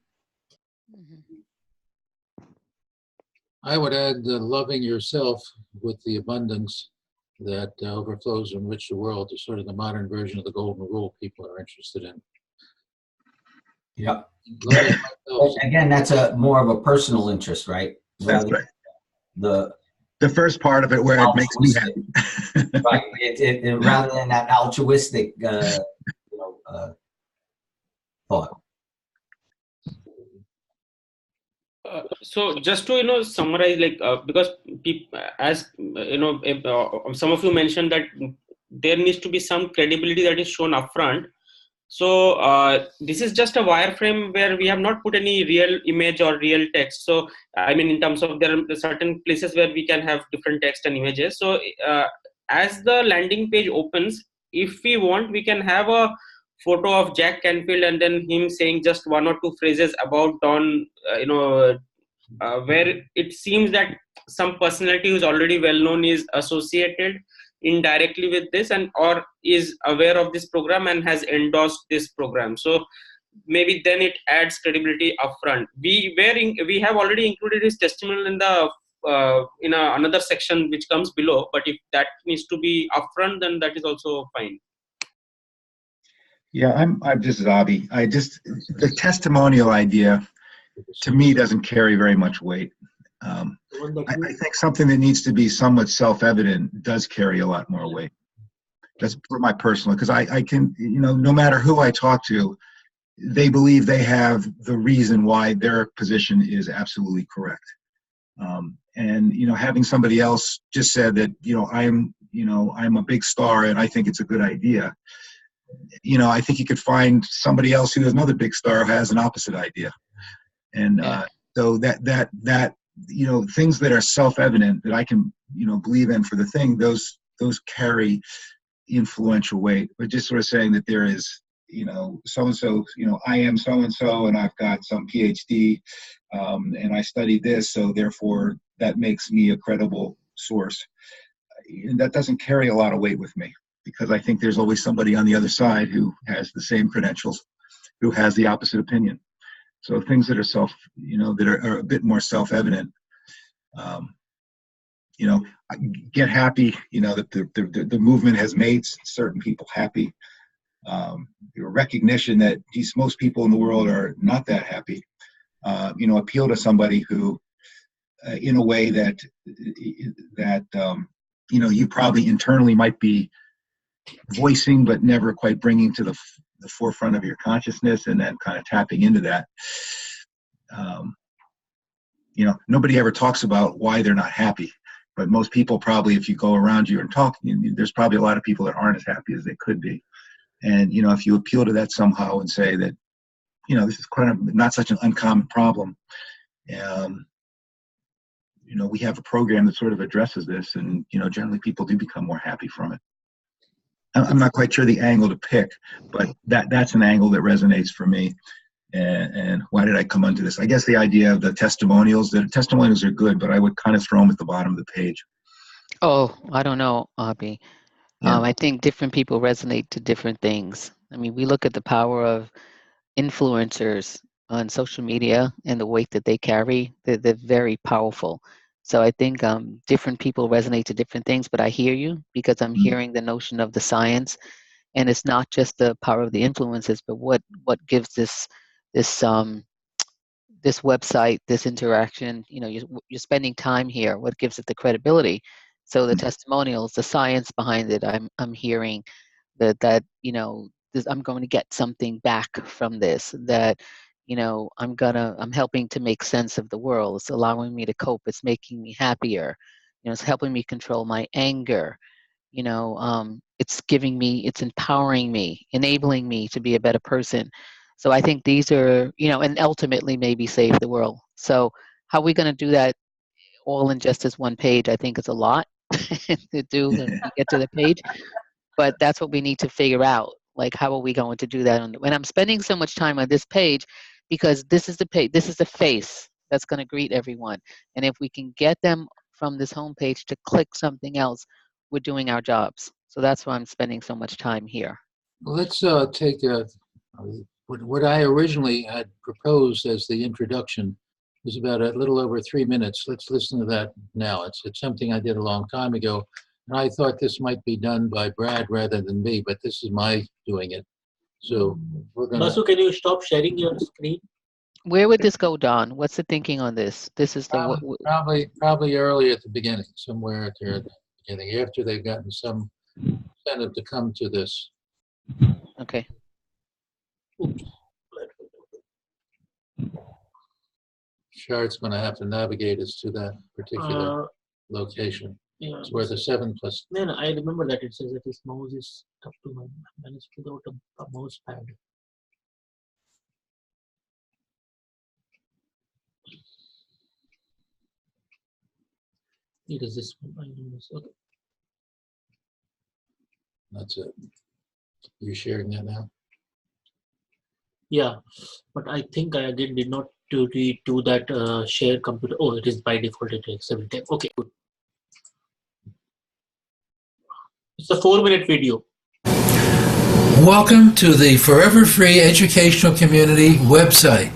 S2: I would add loving yourself with the abundance that overflows and enrich the world is sort of the modern version of the golden rule people are interested in.
S4: Yep. Again, that's more of a personal interest, right?
S3: That's right. The first part of it where it makes me happy.
S4: Right. It rather than that altruistic thought.
S7: So just to summarize, like because as some of you mentioned that there needs to be some credibility that is shown upfront. So this is just a wireframe where we have not put any real image or real text. So I mean, in terms of there are certain places where we can have different text and images. So as the landing page opens, if we want, we can have a photo of Jack Canfield and then him saying just one or two phrases about Don, where it seems that some personality who's already well known is associated indirectly with this and or is aware of this program and has endorsed this program. So maybe then it adds credibility upfront. We have already included his testimonial in the another section which comes below, but if that needs to be upfront, then that is also fine.
S3: Yeah, I'm just Avi. The testimonial idea to me doesn't carry very much weight. I think something that needs to be somewhat self-evident does carry a lot more weight. That's for my personal, because I can, no matter who I talk to, they believe they have the reason why their position is absolutely correct. And having somebody else just said that, I'm a big star and I think it's a good idea. I think you could find somebody else who is another big star who has an opposite idea. And so that things that are self-evident that I can, believe in for the thing, those carry influential weight. But just sort of saying that there is, so-and-so, I am so-and-so and I've got some PhD and I studied this, so therefore that makes me a credible source. And that doesn't carry a lot of weight with me, because I think there's always somebody on the other side who has the same credentials, who has the opposite opinion. So things that are that are a bit more self-evident, get happy, that the movement has made certain people happy. Recognition that most people in the world are not that happy. Appeal to somebody who, in a way that you probably internally might be voicing, but never quite bringing to the forefront of your consciousness, and then kind of tapping into that. Nobody ever talks about why they're not happy, but most people probably, if you go around you and talk, there's probably a lot of people that aren't as happy as they could be. And, if you appeal to that somehow and say that, this is kind of not such an uncommon problem. We have a program that sort of addresses this, and, generally people do become more happy from it. I'm not quite sure the angle to pick, but that's an angle that resonates for me. And why did I come onto this? I guess the idea of the testimonials are good, but I would kind of throw them at the bottom of the page.
S5: Oh, I don't know, Abhi.
S3: Yeah.
S5: I think different people resonate to different things. I mean, we look at the power of influencers on social media and the weight that they carry. They're very powerful. So I think different people resonate to different things, but I hear you, because I'm hearing the notion of the science, and it's not just the power of the influences, but what gives this website, this interaction, you're spending time here, what gives it the credibility. So the testimonials, the science behind it, I'm hearing that I'm going to get something back from this, that I'm helping to make sense of the world. It's allowing me to cope. It's making me happier. It's helping me control my anger. It's empowering me, enabling me to be a better person. So I think these are, and ultimately maybe save the world. So how are we going to do that all in just this one page? I think it's a lot to do when we get to the page, but that's what we need to figure out. Like, how are we going to do that? And I'm spending so much time on this page because this is the page, this is the face that's going to greet everyone. And if we can get them from this homepage to click something else, we're doing our jobs. So that's why I'm spending so much time here.
S2: Well, let's take what I originally had proposed as the introduction is about a little over 3 minutes. Let's listen to that now. It's something I did a long time ago, and I thought this might be done by Brad rather than me, but this is my doing it. So we're going to...
S1: Basu, can you stop sharing your screen?
S5: Where would this go, Don? What's the thinking on this? This is the...
S2: Probably early at the beginning, somewhere there at the beginning, after they've gotten some incentive to come to this.
S5: Okay.
S1: Oops.
S2: Sharon's going to have to navigate us to that particular location.
S1: Yeah.
S2: It's where the 7+.
S1: No, I remember that it says that his mouse is tough to manage without a mouse pad. It is this one. I know this. Okay.
S2: That's it. You're sharing that now?
S1: Yeah, but I think I again did not do that share computer. Oh, it is by default. It takes every time. Okay, good. It's a 4-minute video.
S11: Welcome to the Forever Free Educational Community website.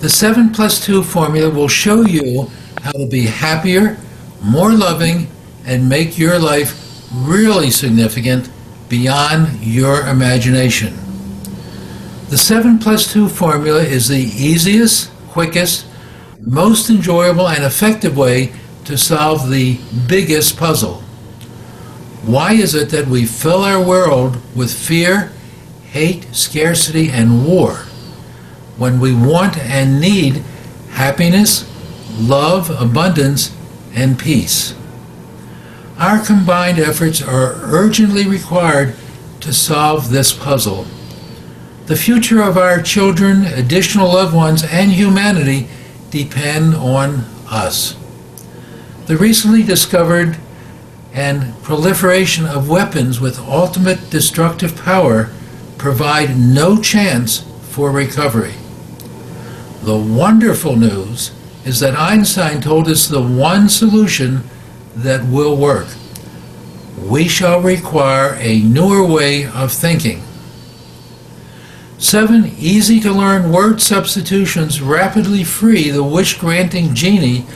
S11: The 7+2 formula will show you how to be happier, more loving, and make your life really significant beyond your imagination. The 7+2 formula is the easiest, quickest, most enjoyable, and effective way to solve the biggest puzzle. Why is it that we fill our world with fear, hate, scarcity, and war when we want and need happiness, love, abundance, and peace? Our combined efforts are urgently required to solve this puzzle. The future of our children, additional loved ones, and humanity depend on us. The recently discovered and proliferation of weapons with ultimate destructive power provide no chance for recovery. The wonderful news is that Einstein told us the one solution that will work. We shall require a newer way of thinking. 7 easy-to-learn word substitutions rapidly free the wish-granting genie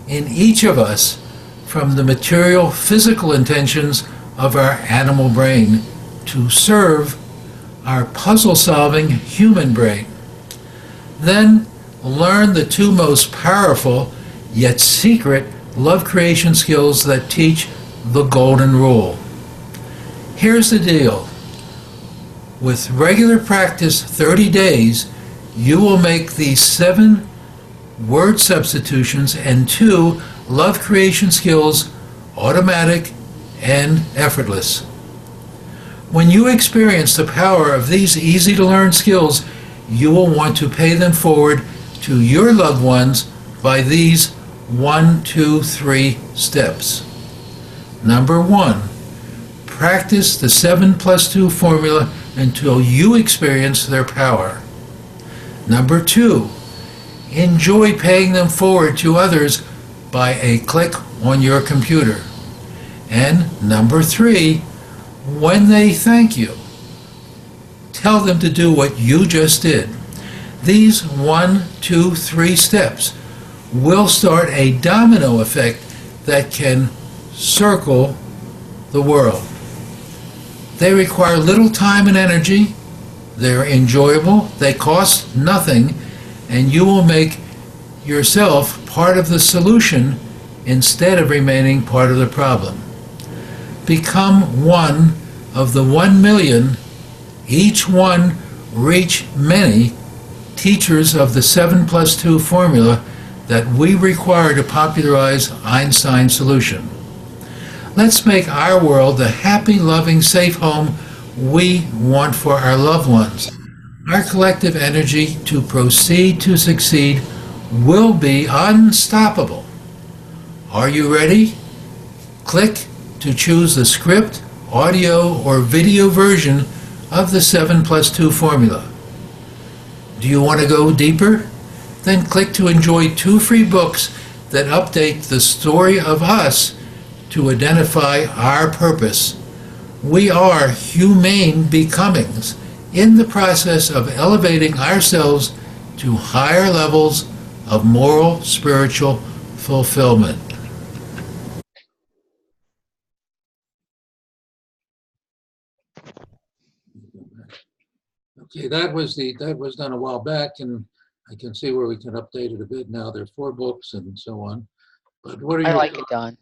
S11: in each of us from the material, physical intentions of our animal brain to serve our puzzle-solving human brain. Then learn the 2 most powerful yet secret love creation skills that teach the golden rule. Here's the deal. With regular practice, 30 days, you will make these 7 word substitutions and 2 love creation skills automatic and effortless. When you experience the power of these easy-to-learn skills, you will want to pay them forward to your loved ones by these 1, 2, 3 steps. Number 1, practice the 7+2 formula until you experience their power. Number 2, enjoy paying them forward to others by a click on your computer. And number 3, when they thank you, tell them to do what you just did. These 1, 2, 3 steps will start a domino effect that can circle the world. They require little time and energy, they're enjoyable, they cost nothing, and you will make yourself part of the solution instead of remaining part of the problem. Become one of the 1 million, each one reach many, teachers of the 7+2 formula that we require to popularize Einstein's solution. Let's make our world the happy, loving, safe home we want for our loved ones. Our collective energy to proceed to succeed will be unstoppable. Are you ready? Click to choose the script, audio, or video version of the 7+2 formula. Do you want to go deeper? Then click to enjoy 2 free books that update the story of us to identify our purpose. We are humane becomings in the process of elevating ourselves to higher levels of moral, spiritual fulfillment. Okay, that was done a while back, and I can see where we can update it a bit now. There are 4 books and so on. But what are
S5: I like it, Don.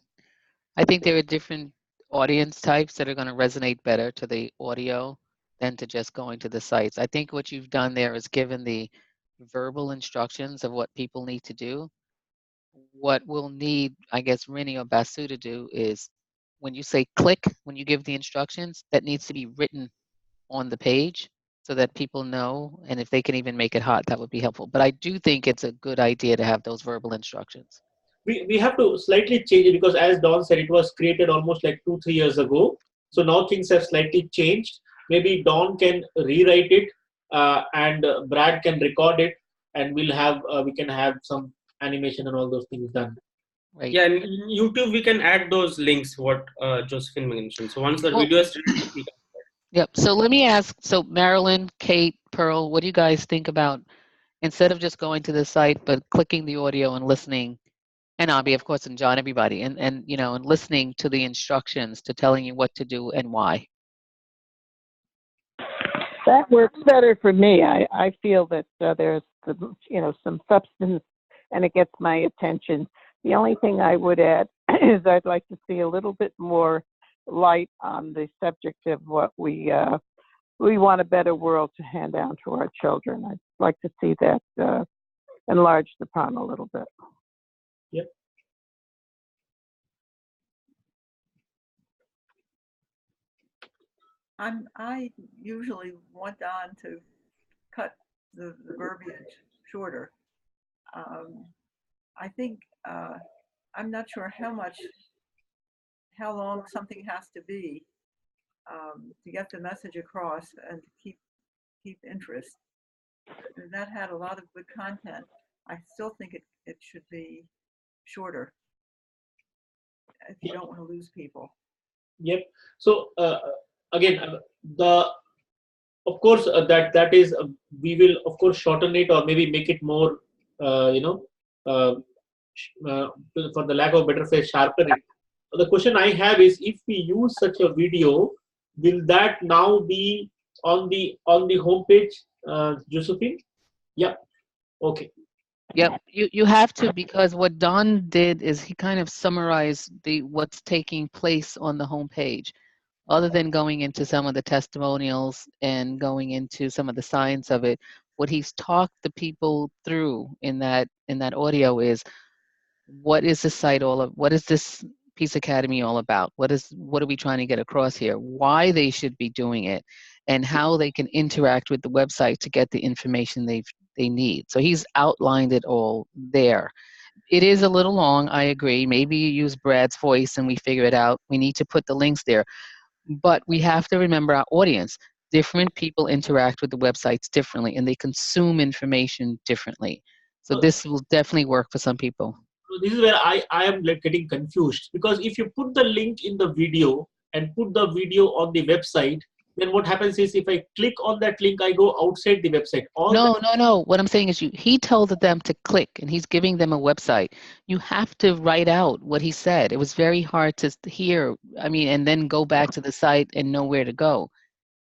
S5: I think there are different audience types that are going to resonate better to the audio than to just going to the sites. I think what you've done there is given the verbal instructions of what people need to do. What we'll need, I guess, Rini or Basu to do is when you say click, when you give the instructions, that needs to be written on the page so that people know, and if they can even make it hot, that would be helpful. But I do think it's a good idea to have those verbal instructions.
S1: We have to slightly change it because, as Don said, it was created almost like 2-3 years ago. So now things have slightly changed. Maybe Don can rewrite it and Brad can record it, and we can have some animation and all those things done.
S5: Right.
S7: Yeah, and in YouTube we can add those links what Josephine mentioned. So once the video is ready, we can.
S5: Yep. So let me ask. So Marilyn, Kate, Pearl, what do you guys think about instead of just going to the site, but clicking the audio and listening? And Abby, of course, and John, everybody, and and listening to the instructions, to telling you what to do and why.
S10: That works better for me. I feel that there's some substance, and it gets my attention. The only thing I would add is I'd like to see a little bit more light on the subject of what we want a better world to hand down to our children. I'd like to see that enlarged upon a little bit.
S1: Yep.
S6: I usually want Don to cut the verbiage shorter. I think I'm not sure how long something has to be to get the message across and to keep interest. And that had a lot of good content. I still think it should be shorter if you don't want to lose people.
S1: Yep. So again, of course that is we will of course shorten it or maybe make it more for the lack of better phrase, sharpen it. The question I have is, if we use such a video, will that now be on the homepage, Josephine? Yeah. Okay.
S5: Yep, you have to, because what Don did is he kind of summarized what's taking place on the homepage. Other than going into some of the testimonials and going into some of the science of it, what he's talked the people through in that audio is, what is the site what is this Peace Academy all about? What are we trying to get across here? Why they should be doing it, and how they can interact with the website to get the information they need. So he's outlined it all there. It is a little long, I agree. Maybe you use Brad's voice and we figure it out. We need to put the links there. But we have to remember our audience. Different people interact with the websites differently, and they consume information differently. So this will definitely work for some people.
S1: This is where I am getting confused, because if you put the link in the video and put the video on the website, then what happens is, if I click on that link, I go outside the website.
S5: No. What I'm saying is, he told them to click, and he's giving them a website. You have to write out what he said. It was very hard to hear. I mean, and then go back to the site and know where to go.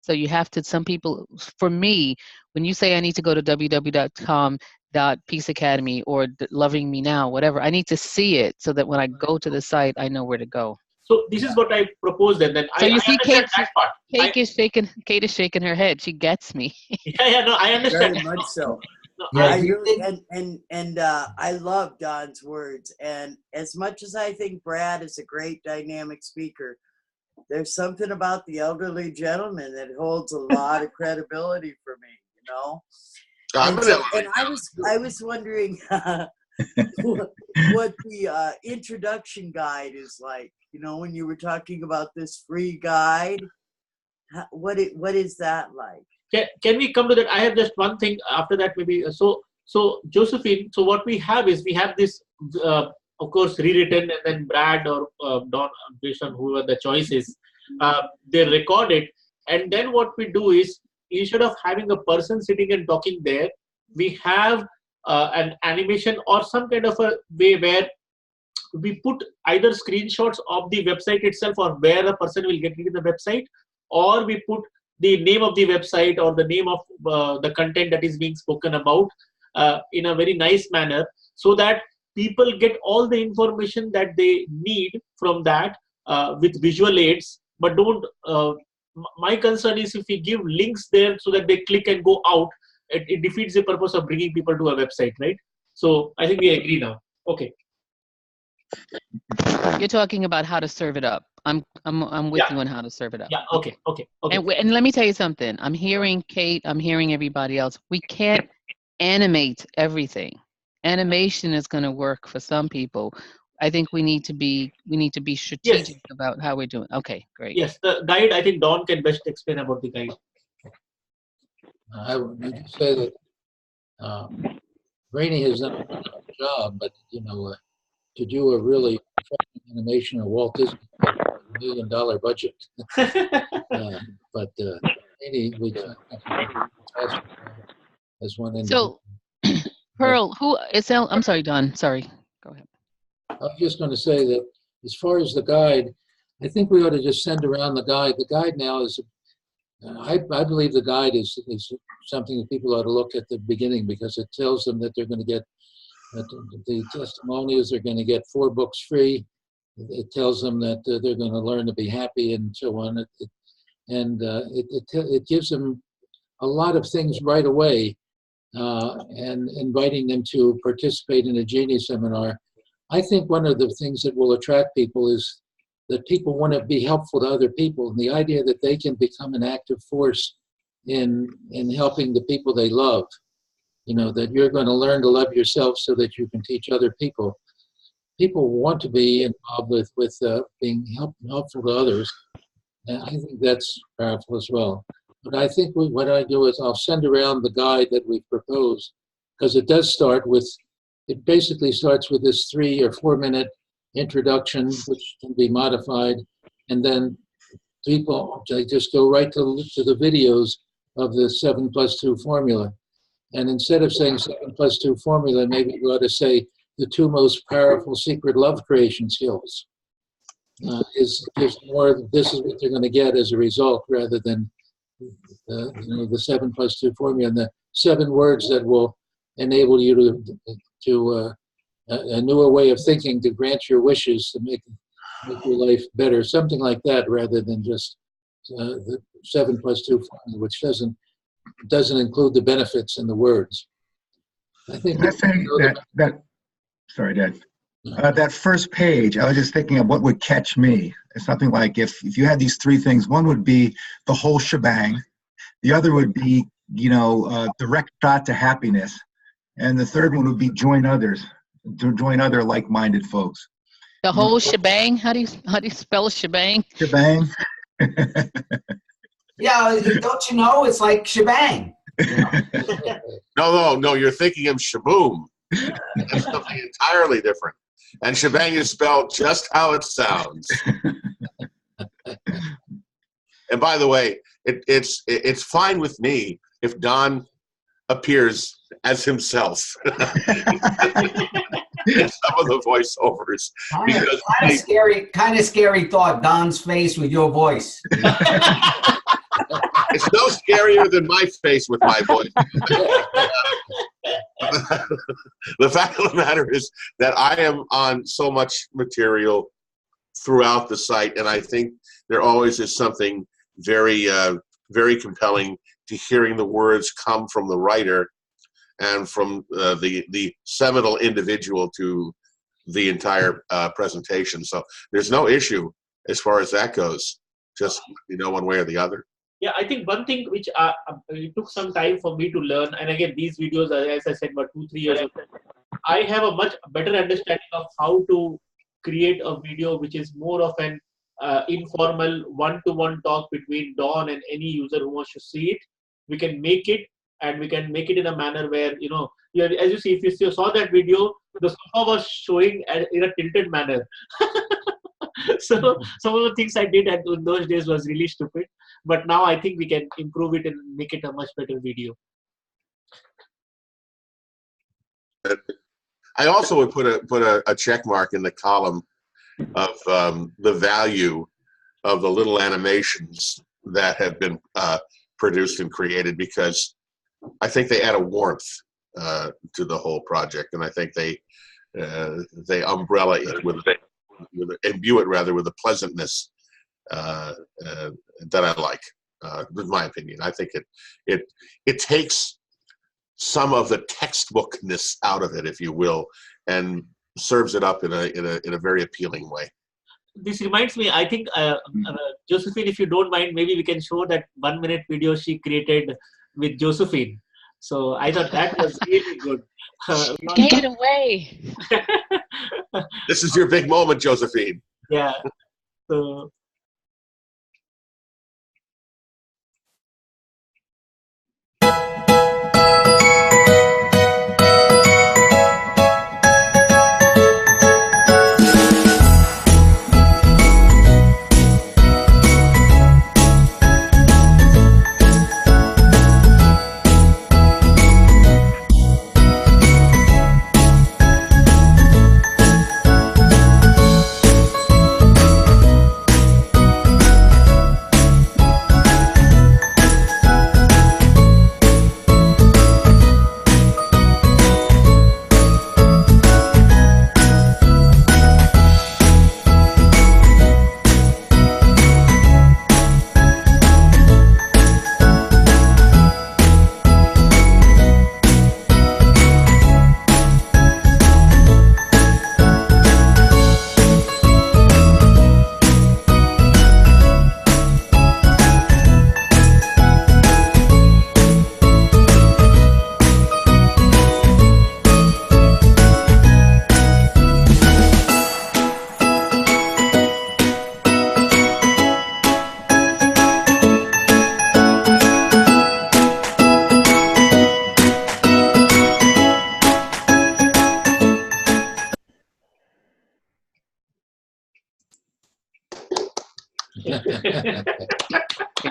S5: So you have to, some people, for me, when you say I need to go to www.peaceacademy or Loving Me Now, whatever, I need to see it so that when I go to the site, I know where to go.
S1: So this is what I proposed, and then
S5: so
S1: I understand that part.
S5: Kate is shaking her head. She gets me.
S1: No, I understand.
S9: Very much so.
S1: No,
S9: I really, I love Don's words, and as much as I think Brad is a great dynamic speaker, there's something about the elderly gentleman that holds a lot of credibility for me, you know. And I was wondering what the introduction guide is like. You know, when you were talking about this free guide, what is that like?
S1: Can we come to that? I have just one thing after that, maybe. So Josephine, so what we have is, we have this, of course, rewritten, and then Brad or Don, based on whoever the choice is, they record it. And then what we do is, instead of having a person sitting and talking there, we have an animation or some kind of a way where we put either screenshots of the website itself, or where a person will get into the website, or we put the name of the website or the name of the content that is being spoken about in a very nice manner, so that people get all the information that they need from that with visual aids. But don't, my concern is, if we give links there so that they click and go out, it defeats the purpose of bringing people to a website, right? So I think we agree now. Okay.
S5: You're talking about how to serve it up. I'm with you on how to serve it up.
S1: Yeah. Okay.
S5: And let me tell you something. I'm hearing Kate. I'm hearing everybody else. We can't animate everything. Animation is going to work for some people. I think we need to be strategic about how we're doing. Okay, great.
S1: Yes, the guide, I think Don can best explain about the guide.
S2: I would say that Rainey has done a good job, but to do a really effective animation of Walt Disney, $1 million budget. But Rainey, we as one individual.
S5: So, Pearl, who is? I'm sorry, Don. Sorry. Go ahead.
S2: I was just going to say that as far as the guide, I think we ought to just send around the guide. The guide now is, I believe the guide is something that people ought to look at the beginning, because it tells them that they're going to get the testimonials. They're going to get 4 books free. it tells them that they're going to learn to be happy and so on. It gives them a lot of things right away, and inviting them to participate in a Genie seminar. I think one of the things that will attract people is that people want to be helpful to other people, and the idea that they can become an active force in helping the people they love. You know, that you're going to learn to love yourself so that you can teach other people. People want to be involved with being helpful to others, and I think that's powerful as well. But I think what I do is I'll send around the guide that we've proposed, because it does start with, it basically starts with this 3 or 4 minute introduction, which can be modified, and then people, they just go right to the videos of the 7+2 formula. And instead of saying 7+2 formula, maybe you ought to say the 2 most powerful secret love creation skills. Is more, this is what they're going to get as a result, rather than the 7+2 formula and the 7 words that will enable you to a newer way of thinking to grant your wishes to make your life better, something like that, rather than just the 7+2 formula, which doesn't include the benefits in the words. I think
S3: sorry, Dad. That first page, I was just thinking of what would catch me. It's something like if you had these 3 things, one would be the whole shebang, the other would be, direct shot to happiness, and the third one would be join others, to join other like-minded folks.
S5: The whole shebang. How do you spell shebang?
S3: Shebang.
S4: Yeah, don't you know? It's like shebang.
S8: No, you're thinking of shaboom. That's something entirely different. And shebang is spelled just how it sounds. And by the way, it's fine with me if Don appears as himself in some of the voiceovers.
S4: Kind of scary thought, Don's face with your voice.
S8: It's no scarier than my face with my voice. The fact of the matter is that I am on so much material throughout the site, and I think there always is something very, very compelling to hearing the words come from the writer and from the seminal individual to the entire presentation. So there's no issue as far as that goes, just one way or the other.
S1: Yeah, I think one thing which it took some time for me to learn, and again, these videos, as I said, about 2-3 years ago, I have a much better understanding of how to create a video which is more of an informal one-to-one talk between Don and any user who wants to see it. We can make it, and we can make it in a manner where, as you see, if you saw that video, the sofa was showing in a tilted manner. So some of the things I did in those days was really stupid, but now I think we can improve it and make it a much better video.
S8: I also would put a check mark in the column of the value of the little animations that have been produced and created, because I think they add a warmth to the whole project, and I think they umbrella it imbue it rather with a pleasantness that I like. In my opinion, I think it takes some of the textbookness out of it, if you will, and serves it up in a very appealing way.
S1: This reminds me, I think, Josephine, if you don't mind, maybe we can show that 1-minute video she created with Josephine. So I thought that was really good.
S5: Take it away.
S8: This is your big moment, Josephine.
S1: Yeah. So.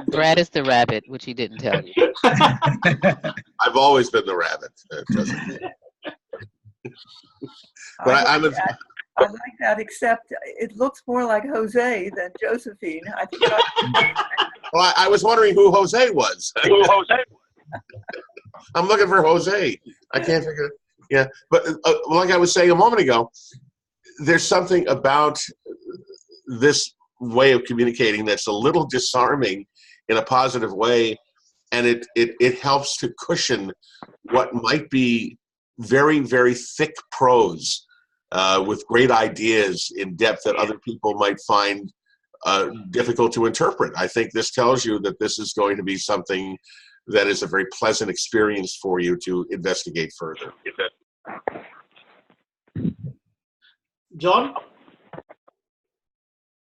S5: Brad is the rabbit, which he didn't tell you.
S8: I've always been the rabbit. But
S6: I like that, except it looks more like Jose than Josephine. I think.
S8: Well, I was wondering who Jose was. I'm looking for Jose. I can't figure it. Yeah, but like I was saying a moment ago, there's something about this way of communicating that's a little disarming in a positive way, and it helps to cushion what might be very, very thick prose with great ideas in depth that other people might find difficult to interpret. I think this tells you that this is going to be something that is a very pleasant experience for you to investigate further.
S1: John?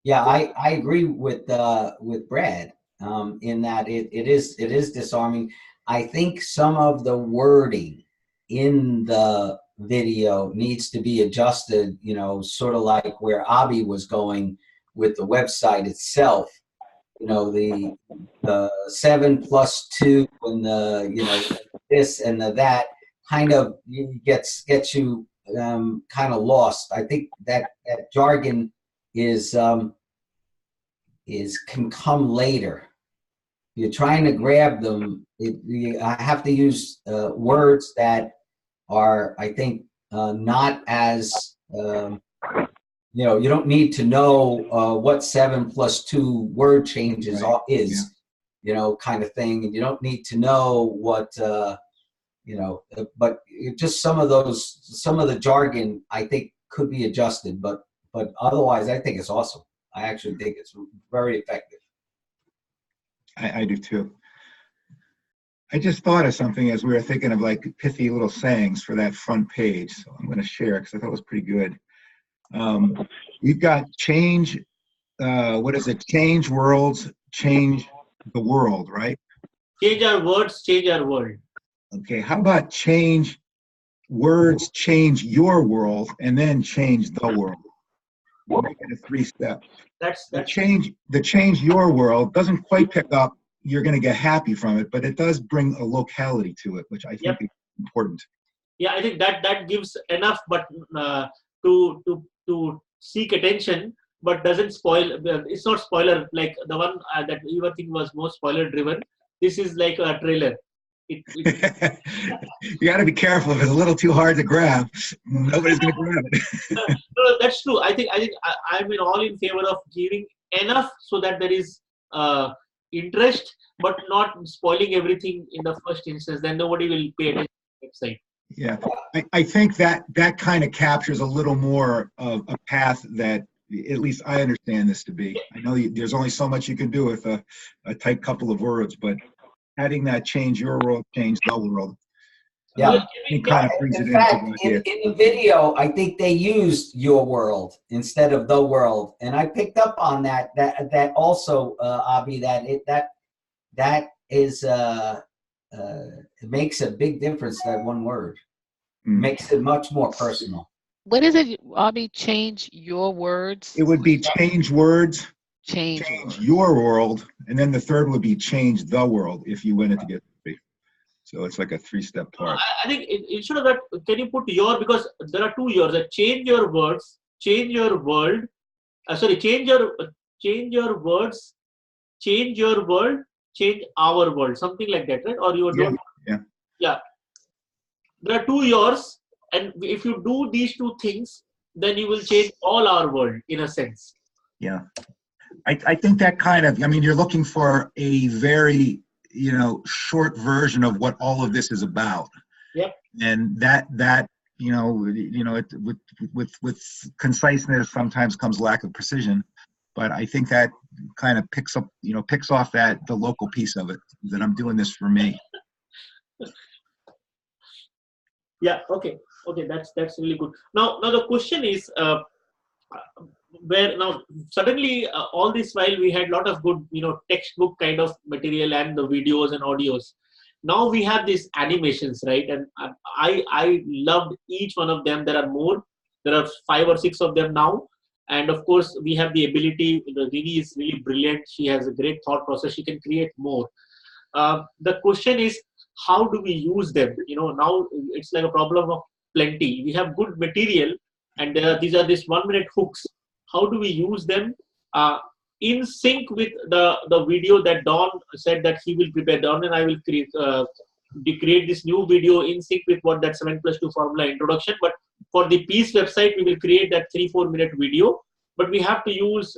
S4: Yeah, I agree with Brad in that it is disarming. I think some of the wording in the video needs to be adjusted, you know, sort of like where Abhi was going with the website itself. You know, the 7 plus 2 and the, you know, this and the that kind of gets you kind of lost. I think that jargon can come later. You're trying to grab them. I have to use words that are, I think, not as you know. You don't need to know what 7 plus 2 word changes is, yeah. You know, kind of thing. And you don't need to know what you know. But just some of the jargon, I think, could be adjusted. But otherwise, I think it's awesome. I actually think it's very effective.
S3: I do too. I just thought of something as we were thinking of like pithy little sayings for that front page. So I'm going to share because I thought it was pretty good. We've got change, what is it? Change worlds, change the world, right?
S1: Change our words, change our world.
S3: Okay, how about change words, change your world, and then change the world? We'll make it a 3-step. The change your world doesn't quite pick up. You're going to get happy from it, but it does bring a locality to it, which I think is important.
S1: Yeah, I think that gives enough, but to seek attention, but doesn't spoil. It's not spoiler like the one that we were thinking was more spoiler driven. This is like a trailer.
S3: You got to be careful. If it's a little too hard to grab, nobody's going to grab it.
S1: No, that's true. I think I'm all in favor of giving enough so that there is interest, but not spoiling everything in the first instance. Then nobody will pay attention to the website.
S3: Yeah, I think that kind of captures a little more of a path that at least I understand this to be. I know there's only so much you can do with a tight couple of words, but adding that change your world, change the world.
S4: Yeah,
S3: it kind of brings
S4: in
S3: it
S4: fact,
S3: into
S4: in the video, I think they used your world instead of the world, and I picked up on that also, Abhi, that is it makes a big difference. That one word makes it much more personal.
S5: What is it, Abhi? Change your words?
S3: It would be change words,
S5: change
S3: your world, and then the third would be change the world if you went it to get 3. So it's like a 3-step part.
S1: I think instead of that, can you put your, because there are 2 yours, that change your words, change your world, change your words, change your world, change our world, something like that, right? Or you don't. Yeah. There are 2 yours, and if you do these 2 things, then you will change all our world in a sense.
S3: Yeah. I think that kind of, I mean, you're looking for a very, short version of what all of this is about.
S1: Yep.
S3: And that with conciseness sometimes comes lack of precision, but I think that kind of picks off the local piece of it, that I'm doing this for me.
S1: Yeah. Okay. That's really good. Now the question is, where now suddenly all this while we had a lot of good textbook kind of material and the videos and audios. Now we have these animations, right? And I loved each one of them. There are more. There are 5 or 6 of them now, And of course, we have the ability, Genie is really brilliant. She has a great thought process. She can create more. The question is, how do we use them? Now it's like a problem of plenty. We have good material, and these are these 1-minute hooks. How do we use them in sync with the video that Don said that he will prepare? Don and I will create this new video in sync with what that 7+2 formula introduction. But for the Peace website, we will create that 3-4 minute video. But we have to use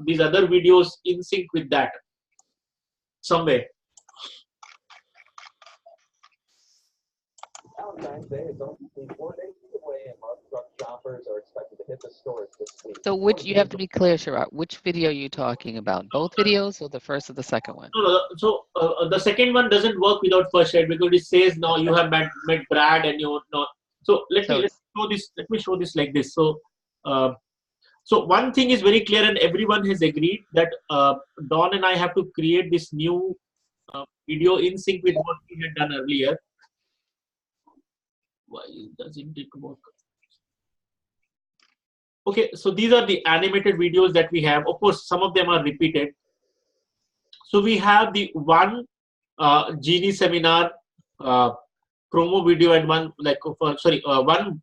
S1: these other videos in sync with that somewhere.
S12: Valentine's Day is only 4 days away, and Mark truck shoppers are expected to hit the stores this week.
S5: So you have to be clear, Sharat, which video are you talking about? Both videos or the first or the second one?
S1: No. So the second one doesn't work without first, right? Because it says now you have met Brad and you're not. So let me show this. Let me show this like this. So so one thing is very clear, and everyone has agreed that Don and I have to create this new video in sync with what we had done earlier. Why doesn't it work? Okay, so these are the animated videos that we have. Of course, some of them are repeated. So we have the one Genie seminar promo video and one one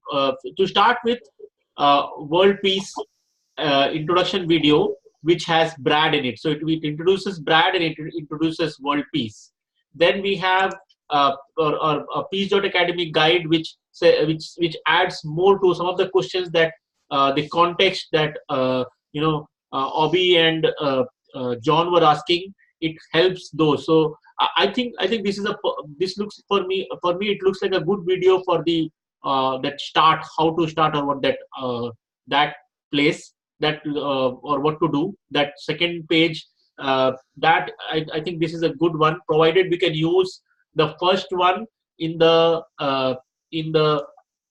S1: to start with World Peace introduction video, which has Brad in it. So it introduces Brad and it introduces World Peace. Then we have a peace.academy guide, which adds more to some of the questions that the context that Obi and John were asking. It helps those. So I think this looks for me it looks like a good video for the that start, how to start, or what that place that or what to do. That second page, that I think this is a good one, provided we can use the first one in the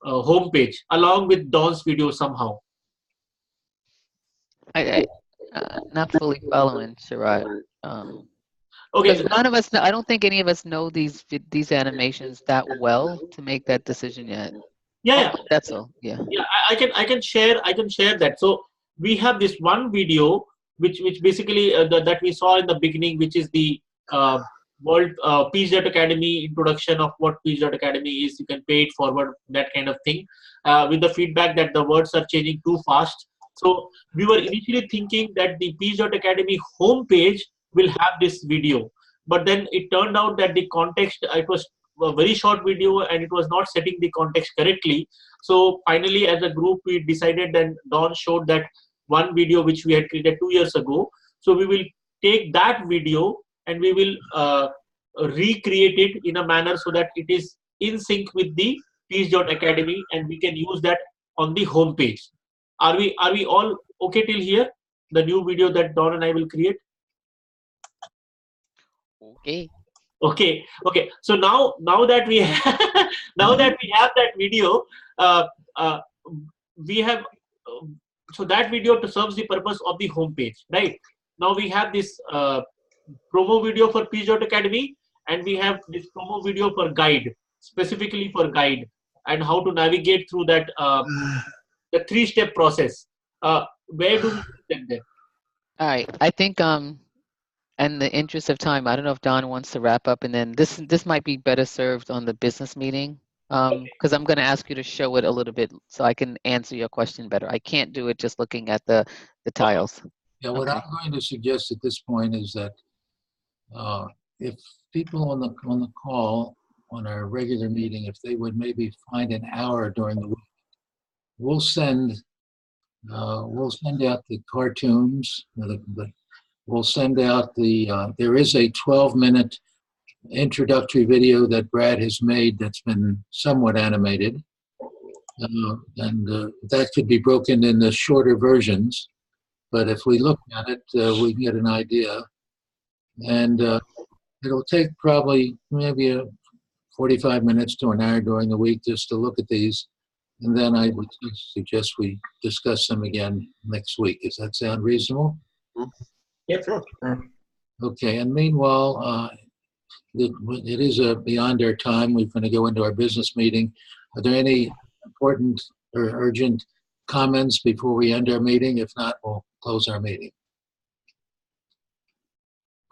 S1: home page along with Don's video somehow.
S5: I not fully following, Sharat.
S1: Okay.
S5: Because none of us know, I don't think any of us know these animations that well to make that decision yet.
S1: Yeah.
S5: That's all. Yeah.
S1: Yeah, I can share that. So we have this one video which basically that we saw in the beginning, which is the World Peace.academy introduction of what Peace.academy is. You can pay it forward, that kind of thing, with the feedback that the words are changing too fast. So we were initially thinking that the Peace.academy homepage will have this video, but then it turned out that the context, it was a very short video and it was not setting the context correctly. So finally, as a group, we decided, then Don showed that one video which we had created 2 years ago. So we will take that video and we will recreate it in a manner so that it is in sync with the peace.academy, and we can use that on the home page. Are we all okay till here? The new video that Don and I will create. Okay. So now that we have, that video, we have so that video serves the purpose of the home page, right? Now we have this promo video for peace.academy, and we have this promo video for guide, specifically for guide, and how to navigate through that the 3-step process. Where do we step there?
S5: All right. I think in the interest of time, I don't know if Don wants to wrap up, and then this might be better served on the business meeting, because I'm going to ask you to show it a little bit so I can answer your question better. I can't do it just looking at the tiles.
S2: Yeah, what I'm going to suggest at this point is that if people on the call on our regular meeting, if they would maybe find an hour during the week, we'll send out the cartoons. We'll send out there is a 12-minute introductory video that Brad has made that's been somewhat animated. And that could be broken into shorter versions. But if we look at it, we get an idea. And it'll take probably maybe 45 minutes to an hour during the week just to look at these. And then I would suggest we discuss them again next week. Does that sound reasonable?
S1: Yes, sir.
S2: Okay, and meanwhile, it is beyond our time. We're going to go into our business meeting. Are there any important or urgent comments before we end our meeting? If not, we'll close our meeting.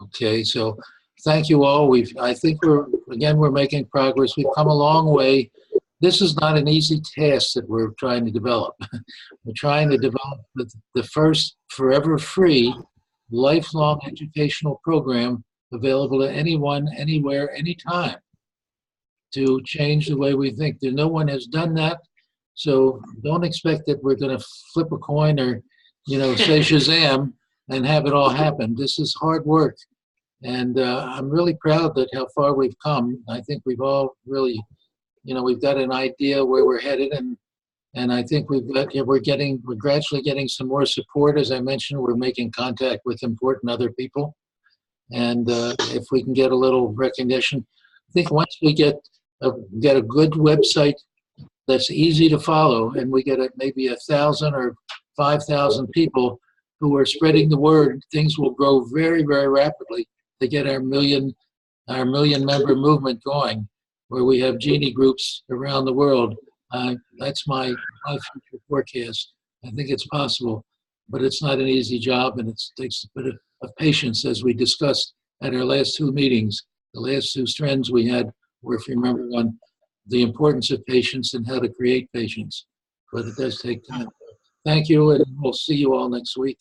S2: Okay, so thank you all. I think we're making progress. We've come a long way. This is not an easy task that we're trying to develop. We're trying to develop the first forever free, lifelong educational program available to anyone, anywhere, anytime to change the way we think. No one has done that, so don't expect that we're going to flip a coin or, say Shazam and have it all happen. This is hard work. And I'm really proud that how far we've come. I think we've all really, we've got an idea where we're headed, and I think we're gradually getting some more support. As I mentioned, we're making contact with important other people, and if we can get a little recognition, I think once we get a good website that's easy to follow, and we get maybe 1,000 or 5,000 people who are spreading the word, things will grow very, very rapidly to get our million member movement going, where we have Genie groups around the world. That's my future forecast. I think it's possible, but it's not an easy job, and it takes a bit of patience, as we discussed at our last two meetings. The last two strands we had were, if you remember, one, the importance of patience and how to create patience, but it does take time. Thank you, and we'll see you all next week.